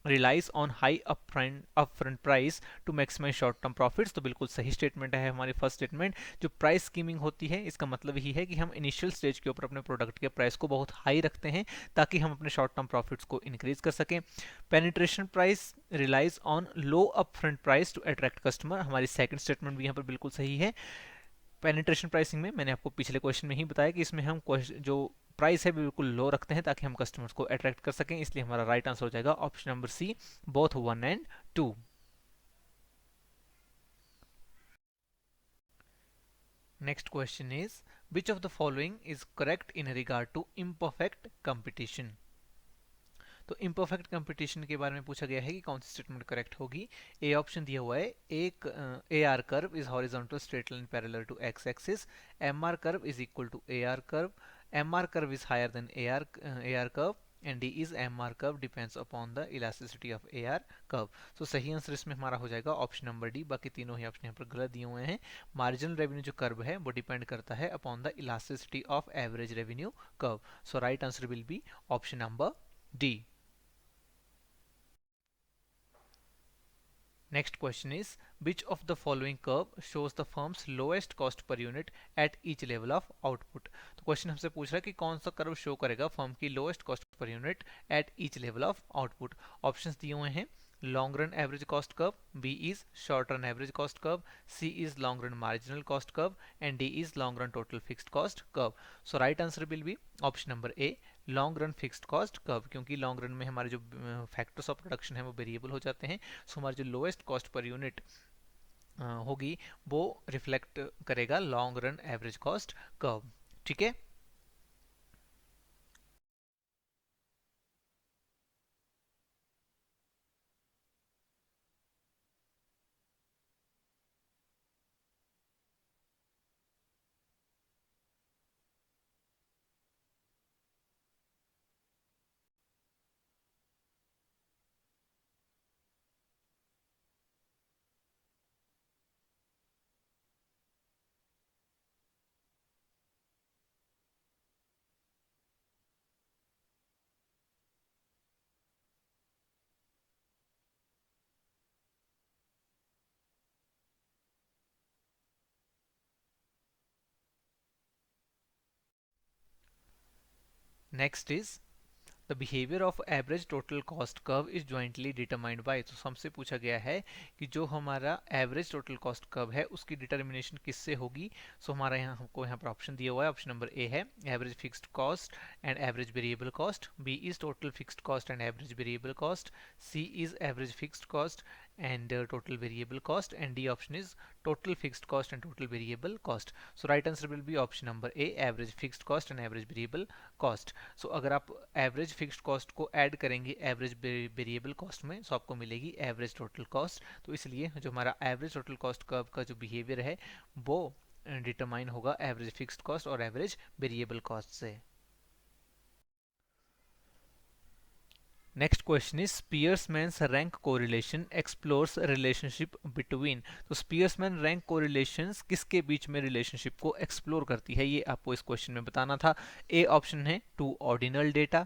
relies on high upfront price to maximise short term profits. तो बिल्कुल सही स्टेटमेंट है हमारी फर्स्ट स्टेटमेंट। जो प्राइस स्कीमिंग होती है इसका मतलब ही है कि हम इनिशियल स्टेज के ऊपर अपने प्रोडक्ट के प्राइस को बहुत हाई रखते हैं ताकि हम अपने शॉर्ट टर्म प्रॉफिट्स को इंक्रीज कर सकें। Penetration price relies on low upfront price to attract customer, हमारी सेकंड स्टेटमेंट भी यहाँ पर बिल्कुल सही है। पेनिट्रेशन प्राइसिंग में मैंने आपको पिछले क्वेश्चन में ही बताया कि इसमें हम जो प्राइस है बिल्कुल लो रखते हैं ताकि हम कस्टमर्स को अट्रैक्ट कर सकें, इसलिए हमारा राइट आंसर हो जाएगा option number C, both 1 and 2। Next question is which of the following is correct in regard to imperfect competition. तो इम्परफेक्ट कंपटीशन के बारे में पूछा गया है कि कौन सी स्टेटमेंट करेक्ट होगी। ए ऑप्शन दिया हुआ है, एक A R curve is horizontal straight line parallel to X axis, M R curve is equal to A R curve, M R curve is higher than A R curve, and D is M R curve depends upon the elasticity of A R curve. So सही आंसर इसमें हमारा हो जाएगा option number D, बाकी तीनों ही option यहाँ पर गलत दिए हुए हैं। मार्जिनल रेवेन्यू जो कर्व है वो डिपेंड करता है upon the elasticity of average revenue curve. So right answer will be option number D. Next question is which of the following curve shows the firm's lowest cost per unit at each level of output। तो question हमसे पूछ रहा है कि कौन सा curve show करेगा firm की lowest cost per unit at each level of output. Options दिए हुए हैं long run average cost curve, B is short run average cost curve, C is long run marginal cost curve, and D is long run total fixed cost curve. So right answer will be option number A, long run fixed cost curve, क्योंकि long run में हमारे जो factors of production है वो variable हो जाते हैं, सो हमारी जो लोएस्ट कॉस्ट पर यूनिट होगी वो रिफ्लेक्ट करेगा long run average cost curve. ठीक है, next is the behaviour of average total cost curve is jointly determined by. तो हमसे पूछा गया है कि जो हमारा एवरेज टोटल कॉस्ट कर्व है उसकी डिटर्मिनेशन किससे होगी। सो हमारा यहाँ हमको यहाँ पर ऑप्शन दिया हुआ है, ऑप्शन नंबर ए है average fixed cost and average variable cost, B is total fixed cost and average variable cost, C is average fixed cost and total variable cost, and D option is total fixed cost and total variable cost. So right answer will be option number A, average fixed cost and average variable cost. So अगर आप average fixed cost को add करेंगे average variable cost में, so आपको मिलेगी average total cost। तो इसलिए जो हमारा average total cost curve का जो behavior है वो डिटरमाइन होगा average fixed cost और average variable cost से। Next question is Spearman's rank correlation explores relationship between. तो स्पीयर्समैन रैंक कोरिलेशंस किसके बीच में रिलेशनशिप को एक्सप्लोर करती है, ये आपको इस क्वेश्चन में बताना था। ए ऑप्शन है 2 ordinal data,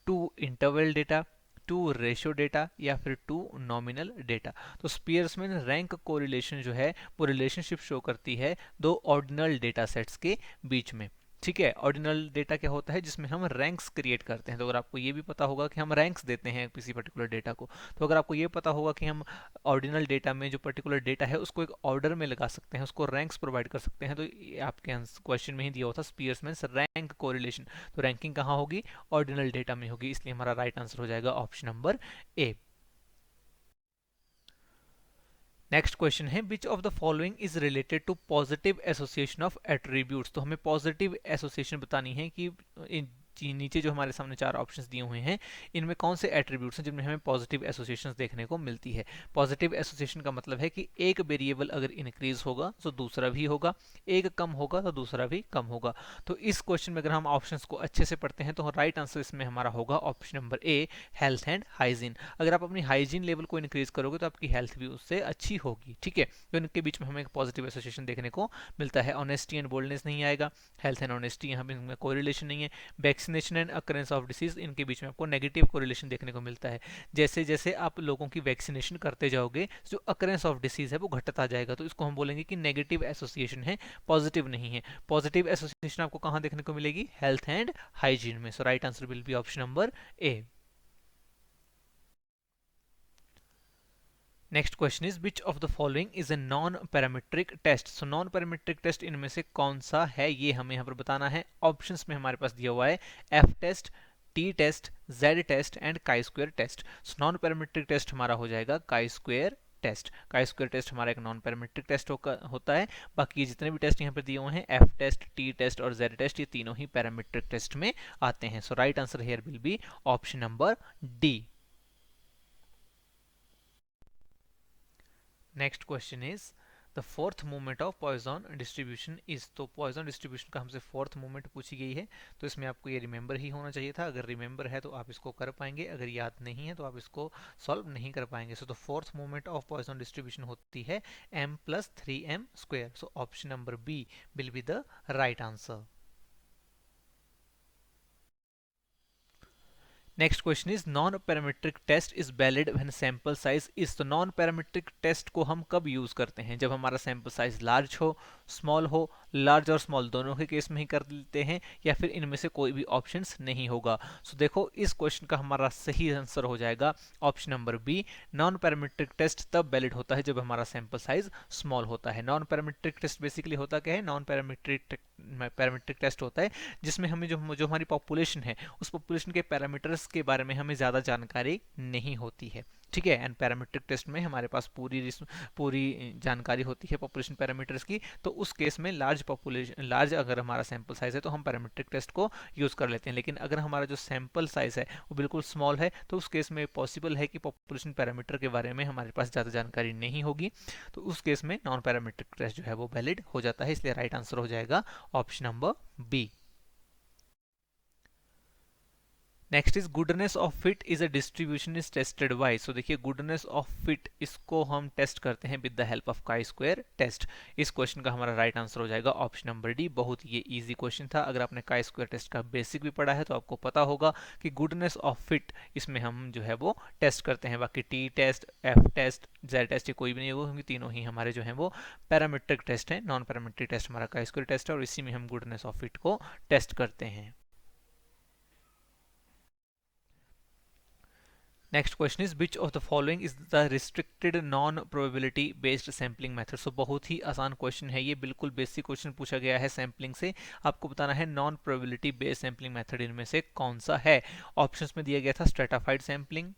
2 interval data, 2 ratio data या फिर 2 नॉमिनल डेटा। तो स्पीयर्समैन रैंक कोरिलेशन जो है वो रिलेशनशिप शो करती है 2 ऑर्डिनल डेटा सेट्स के बीच में। ठीक है, ऑर्डिनल डेटा क्या होता है, जिसमें हम रैंक्स क्रिएट करते हैं। तो अगर आपको ये भी पता होगा कि हम रैंक्स देते हैं किसी पर्टिकुलर डेटा को, तो अगर आपको ये पता होगा कि हम ऑर्डिनल डेटा में जो पर्टिकुलर डेटा है उसको एक ऑर्डर में लगा सकते हैं, उसको रैंक्स प्रोवाइड कर सकते हैं, तो ये आपके क्वेश्चन में ही दिया हुआ था स्पीयर्समैन रैंक कोरिलेशन। तो रैंकिंग कहाँ होगी, ऑर्डिनल डेटा में होगी, इसलिए हमारा राइट आंसर हो जाएगा option number A. Next question है which of the following is related to positive association of attributes. तो हमें पॉजिटिव एसोसिएशन बतानी है कि नीचे जो हमारे सामने 4 ऑप्शंस दिए हुए हैं इनमें कौन से एट्रीब्यूट्स हैं जिनमें हमें पॉजिटिव एसोसिएशंस देखने को मिलती है। पॉजिटिव एसोसिएशन का मतलब है कि एक वेरिएबल अगर इंक्रीज होगा तो दूसरा भी होगा, एक कम होगा तो दूसरा भी कम होगा। तो इस क्वेश्चन में अगर हम ऑप्शंस को अच्छे से पढ़ते हैं तो राइट आंसर इसमें हमारा होगा option number A, health and hygiene. अगर आप अपनी हाइजीन लेवल को इंक्रीज करोगे तो आपकी हेल्थ भी उससे अच्छी होगी। ठीक है, तो इनके बीच में हमें एक पॉजिटिव एसोसिएशन देखने को मिलता है। ऑनेस्टी एंड बोल्डनेस नहीं आएगा, हेल्थ एंड ऑनेस्टी यहाँ पे कोई रिलेशन नहीं है। Vaccination and occurrence of disease, इनके बीच में आपको नेगेटिव कोरिलेशन देखने को मिलता है। जैसे जैसे आप लोगों की वैक्सीनेशन करते जाओगे जो अकरेंस ऑफ डिसीज है वो घटता जाएगा, तो इसको हम बोलेंगे कि नेगेटिव एसोसिएशन है, पॉजिटिव नहीं है। पॉजिटिव एसोसिएशन आपको कहां देखने को मिलेगी, हेल्थ एंड हाइजीन में। So right answer will be option number A. Next question is which of the following is a non parametric test. So non parametric test इनमें से कौन सा है, ये हमें यहाँ पर बताना है। ऑप्शंस में हमारे पास दिया हुआ है F test, T test, Z test and chi square test. Non parametric test हमारा हो जाएगा chi square test. Chi square test हमारा एक नॉन पैरामीट्रिक टेस्ट होता है। बाकी जितने भी टेस्ट यहाँ पर दिए हुए हैं एफ टेस्ट, टी टेस्ट और जेड टेस्ट, ये तीनों ही पैरामीट्रिक टेस्ट में आते हैं। So right answer here will be option number D. Next question is the fourth movement of Poisson distribution is. तो पॉइजन डिस्ट्रीब्यूशन का हमसे फोर्थ मूवमेंट पूछी गई है, तो इसमें आपको ये रिमेंबर ही होना चाहिए था। अगर रिमेंबर है तो आप इसको कर पाएंगे, अगर याद नहीं है तो आप इसको सॉल्व नहीं कर पाएंगे। So the fourth movement of Poisson distribution होती है m + 3m²। So option number B will be the right answer. Next question is non parametric test is valid when sample size is. तो non parametric test को हम कब use करते हैं, जब हमारा सैंपल साइज लार्ज हो, स्मॉल हो, लार्ज और स्मॉल दोनों के केस में ही कर लेते हैं, या फिर इनमें से कोई भी ऑप्शंस नहीं होगा। सो देखो इस क्वेश्चन का हमारा सही आंसर हो जाएगा option number B. Non parametric test तब वैलिड होता है जब हमारा सैंपल साइज स्मॉल होता है। नॉन पैरामीट्रिक टेस्ट बेसिकली होता क्या है? नॉन पैरामीट्रिक टेस्ट होता है जिसमें हमें जो हमारी पॉपुलेशन है उस पॉपुलेशन के पैरामीटर्स के बारे में हमें ज़्यादा जानकारी नहीं होती है। ठीक है, एंड पैरामीट्रिक टेस्ट में हमारे पास पूरी जानकारी होती है पॉपुलेशन पैरामीटर्स की। तो उस केस में लार्ज अगर हमारा सैंपल साइज है तो हम पैरामीट्रिक टेस्ट को यूज कर लेते हैं। लेकिन अगर हमारा जो सैंपल साइज है वो बिल्कुल स्मॉल है तो उस केस में पॉसिबल है कि पॉपुलेशन पैरामीटर के बारे में हमारे पास ज़्यादा जानकारी नहीं होगी। तो उस केस में नॉन पैरामीट्रिक टेस्ट जो है वो वैलिड हो जाता है। इसलिए राइट आंसर हो जाएगा option number B. Next is goodness of fit is a distribution is tested by. So देखिए गुडनेस ऑफ फिट इसको हम टेस्ट करते हैं with the help of chi square test. इस क्वेश्चन का हमारा राइट आंसर हो जाएगा ऑप्शन नंबर डी। बहुत ये इजी क्वेश्चन था। अगर आपने काई स्क्वायर टेस्ट का बेसिक भी पढ़ा है तो आपको पता होगा कि गुडनेस ऑफ फिट इसमें हम जो है वो टेस्ट करते हैं। बाकी T test, F test, Z test ये कोई भी नहीं होगा क्योंकि तीनों ही हमारे जो है वो पैरामीट्रिक टेस्ट है। नॉन पैरामीट्रिक टेस्ट हमारा काई स्क्वायर टेस्ट है और इसी में हम गुडनेस ऑफ फिट को टेस्ट करते हैं। Next question is which of the following is the restricted non probability based sampling method. So बहुत ही आसान क्वेश्चन है ये, बिल्कुल बेसिक क्वेश्चन पूछा गया है सैम्पलिंग से। आपको बताना है non probability based sampling method इनमें से कौन सा है। ऑप्शंस में दिया गया था stratified sampling,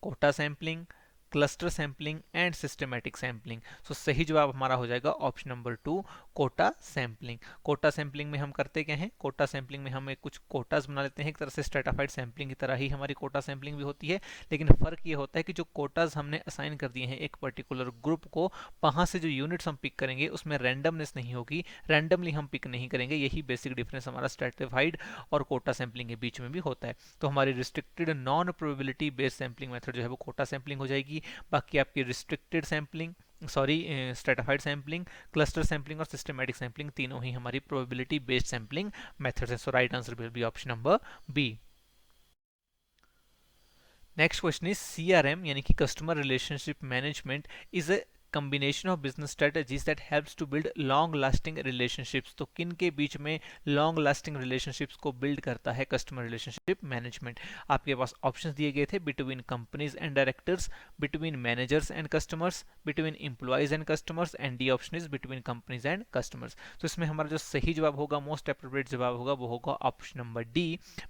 quota sampling, cluster sampling and systematic sampling. So सही जवाब हमारा हो जाएगा option number 2 quota sampling. Quota sampling में हम करते क्या हैं? कोटा सैम्पलिंग में हम कुछ कोटास बना लेते हैं। एक तरह से स्ट्रेटाफाइड सैम्पलिंग की तरह ही हमारी कोटा सैम्पलिंग भी होती है, लेकिन फर्क ये होता है कि जो कोटास हमने असाइन कर दिए हैं एक पर्टिकुलर ग्रुप को, वहां से जो यूनिट्स हम पिक करेंगे उसमें रैंडमनेस नहीं होगी, रैंडमली हम पिक नहीं करेंगे। यही बेसिक डिफरेंस हमारा स्ट्रेटिफाइड और कोटा सैम्पलिंग के बीच में भी होता है। तो हमारी restricted non probability based sampling method जो है वो कोटा सैम्पलिंग हो जाएगी। बाकी आपकी restricted sampling, stratified sampling, cluster sampling और सिस्टमैटिक सैम्पलिंग तीनों ही हमारी प्रोबेबिलिटी बेस्ड सैम्पलिंग मेथड्स हैं। So right answer will be option number B. Next question is CRM यानी कि customer relationship management is a combination of business strategies that helps to build long lasting relationships। तो किन के बीच में long lasting relationships को build करता है customer relationship management। आपके पास ऑप्शंस दिए गए थे between companies and directors, between managers and customers, between employees and customers and D option is between companies and customers। तो इसमें हमारा जो सही जवाब होगा, मोस्ट अप्रोप्रिएट जवाब होगा वो होगा option number D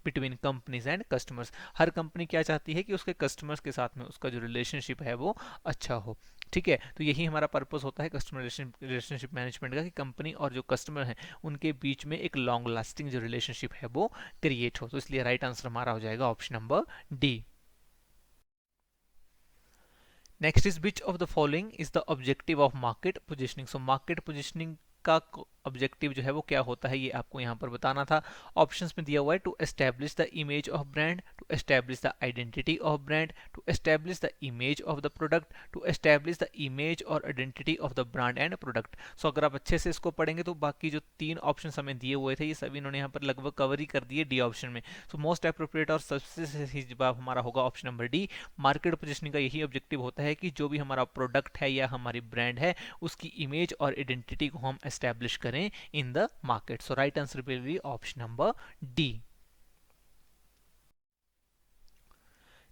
between companies and customers। Her company क्या चाहती है कि उसके कस्टमर्स के साथ में उसका जो रिलेशनशिप है वो अच्छा हो। ठीक है, तो यही हमारा पर्पस होता है कस्टमर रिलेशनशिप मैनेजमेंट का कि कंपनी और जो कस्टमर हैं उनके बीच में एक लॉन्ग लास्टिंग जो रिलेशनशिप है वो क्रिएट हो। तो इसलिए राइट आंसर हमारा हो जाएगा option number D. Next is which of the following is the objective of market positioning. So market positioning का ऑब्जेक्टिव जो है वो क्या होता है ये आपको यहाँ पर बताना था। ऑप्शंस में दिया हुआ है to establish the image of brand, to establish the identity of brand, to establish the image of the product, to establish the image or identity of the brand and product. So अगर आप अच्छे से इसको पढ़ेंगे तो बाकी जो 3 option हमें दिए हुए थे ये सभी इन्होंने यहाँ पर लगभग कवर ही कर दिए डी ऑप्शन में। सो मोस्ट अप्रोप्रिएट और सबसे सही जवाब हमारा होगा option number D. Market positioning का यही ऑब्जेक्टिव होता है कि जो भी हमारा प्रोडक्ट है या हमारी ब्रांड है उसकी इमेज और आइडेंटिटी को हम एस्टैब्लिश करें in the market। So right answer will be option number D।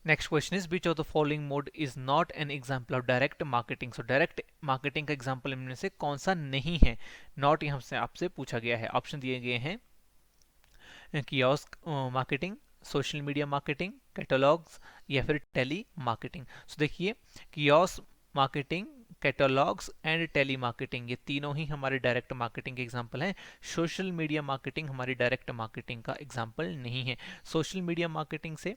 Next question is which of the following mode is not an example of direct marketing। So direct marketing का example इनमें से कौन सा नहीं है। not यहाँ से आपसे पूछा गया है। ऑप्शन दिए गए हैं kiosk marketing, social media marketing, catalogs या फिर टेली मार्केटिंग। सो देखिए kiosk marketing, catalogs and tele marketing ये तीनों ही हमारे डायरेक्ट मार्केटिंग के एग्जांपल हैं। सोशल मीडिया मार्केटिंग हमारी डायरेक्ट मार्केटिंग का एग्जांपल नहीं है। सोशल मीडिया मार्केटिंग से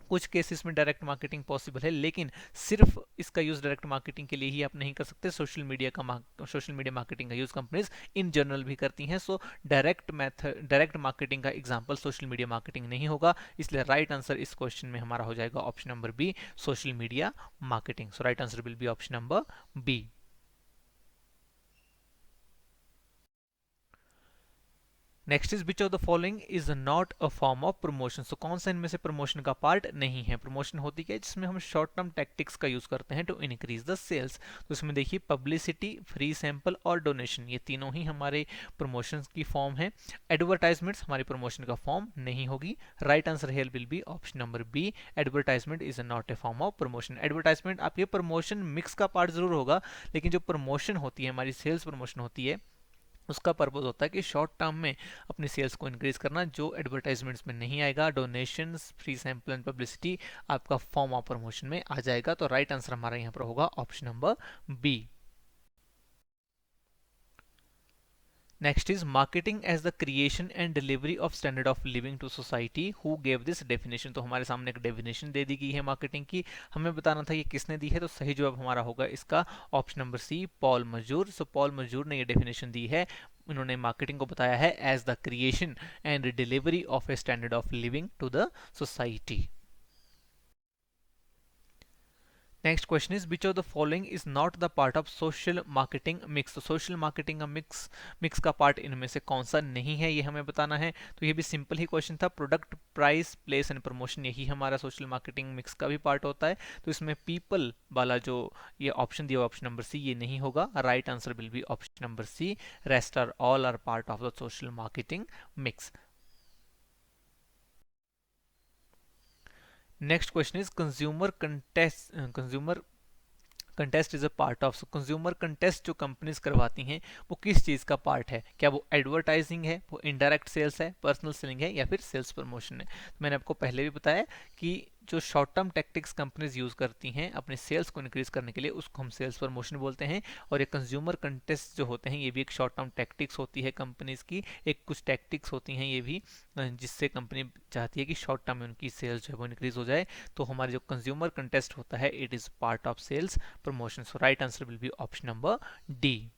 कुछ केसेस में डायरेक्ट मार्केटिंग पॉसिबल है, लेकिन सिर्फ इसका यूज डायरेक्ट मार्केटिंग के लिए ही आप नहीं कर सकते। सोशल मीडिया मार्केटिंग का यूज कंपनीज इन जनरल भी करती हैं। सो डायरेक्ट मार्केटिंग का एग्जांपल सोशल मीडिया मार्केटिंग नहीं होगा। इसलिए राइट आंसर इस क्वेश्चन में हमारा हो जाएगा option number B social media marketing. So right answer will be option number B. Next is which of the following is not a form of promotion. So कौन सा इनमें से प्रमोशन का पार्ट नहीं है। प्रमोशन होती क्या है, जिसमें हम शॉर्ट टर्म टैक्टिक्स का यूज करते हैं टू इंक्रीज द सेल्स। तो इसमें देखिए पब्लिसिटी, फ्री सैंपल और डोनेशन, ये तीनों ही हमारे प्रमोशन की फॉर्म है। एडवर्टाइजमेंट्स हमारी प्रमोशन का फॉर्म नहीं होगी। Right answer here will be option number B, advertisement is not a form of promotion. Advertisement आपके प्रमोशन मिक्स का पार्ट जरूर होगा, लेकिन जो प्रमोशन होती है हमारी सेल्स प्रमोशन होती है, उसका पर्पज होता है कि शॉर्ट टर्म में अपनी सेल्स को इंक्रीज करना, जो एडवर्टाइजमेंट्स में नहीं आएगा। Donations, free sample and publicity आपका फॉर्म ऑफ प्रमोशन में आ जाएगा। तो राइट आंसर हमारा यहाँ पर होगा option number B. Next is marketing as the creation and delivery of standard of living to society, who gave this definition. तो हमारे सामने एक डेफिनेशन दे दी गई है मार्केटिंग की, हमें बताना था ये किसने दी है। तो सही जवाब हमारा होगा इसका ऑप्शन नंबर सी, पॉल मजूर। सो पॉल मजूर ने ये डेफिनेशन दी है। उन्होंने मार्केटिंग को बताया है as the creation and delivery of a standard of living to the society. Next question is which of the following is not the part of social marketing mix. तो social marketing का mix का part इनमें से कौन सा नहीं है, ये हमें बताना है। तो ये भी सिंपल ही क्वेश्चन था। Product, price, place and promotion, यही हमारा सोशल मार्केटिंग मिक्स का भी पार्ट होता है। तो इसमें पीपल वाला जो ये ऑप्शन दिया ऑप्शन नंबर सी, ये नहीं होगा। Right answer will be option number C, rest are all are part of the social marketing mix. Next question is consumer contest is a part of. Consumer contest जो companies करवाती हैं वो किस चीज़ का part है। क्या वो एडवर्टाइजिंग है, वो इनडायरेक्ट सेल्स है, पर्सनल सेलिंग है, या फिर सेल्स प्रमोशन है। तो मैंने आपको पहले भी बताया कि जो short term tactics companies use करती हैं अपने सेल्स को इंक्रीज करने के लिए, उसको हम सेल्स प्रमोशन बोलते हैं। और ये कंज्यूमर कंटेस्ट जो होते हैं ये भी एक शॉर्ट टर्म टैक्टिक्स होती है कंपनीज की। एक कुछ टैक्टिक्स होती हैं ये भी, जिससे कंपनी चाहती है कि शॉर्ट टर्म में उनकी सेल्स जो है वो इंक्रीज हो जाए। तो हमारे जो कंज्यूमर कंटेस्ट होता है it is part of sales promotion. So right answer will be option number D.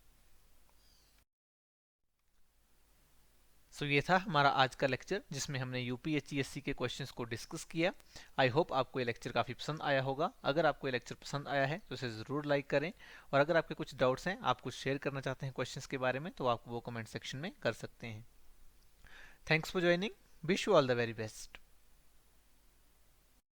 So ये था हमारा आज का लेक्चर, जिसमें हमने यूपीएससी के क्वेश्चंस को डिस्कस किया। आई होप आपको ये लेक्चर काफ़ी पसंद आया होगा। अगर आपको ये लेक्चर पसंद आया है तो इसे ज़रूर लाइक करें, और अगर आपके कुछ डाउट्स हैं, आप कुछ शेयर करना चाहते हैं क्वेश्चंस के बारे में, तो आप वो कमेंट सेक्शन में कर सकते हैं। Thanks for joining, wish you all the very best.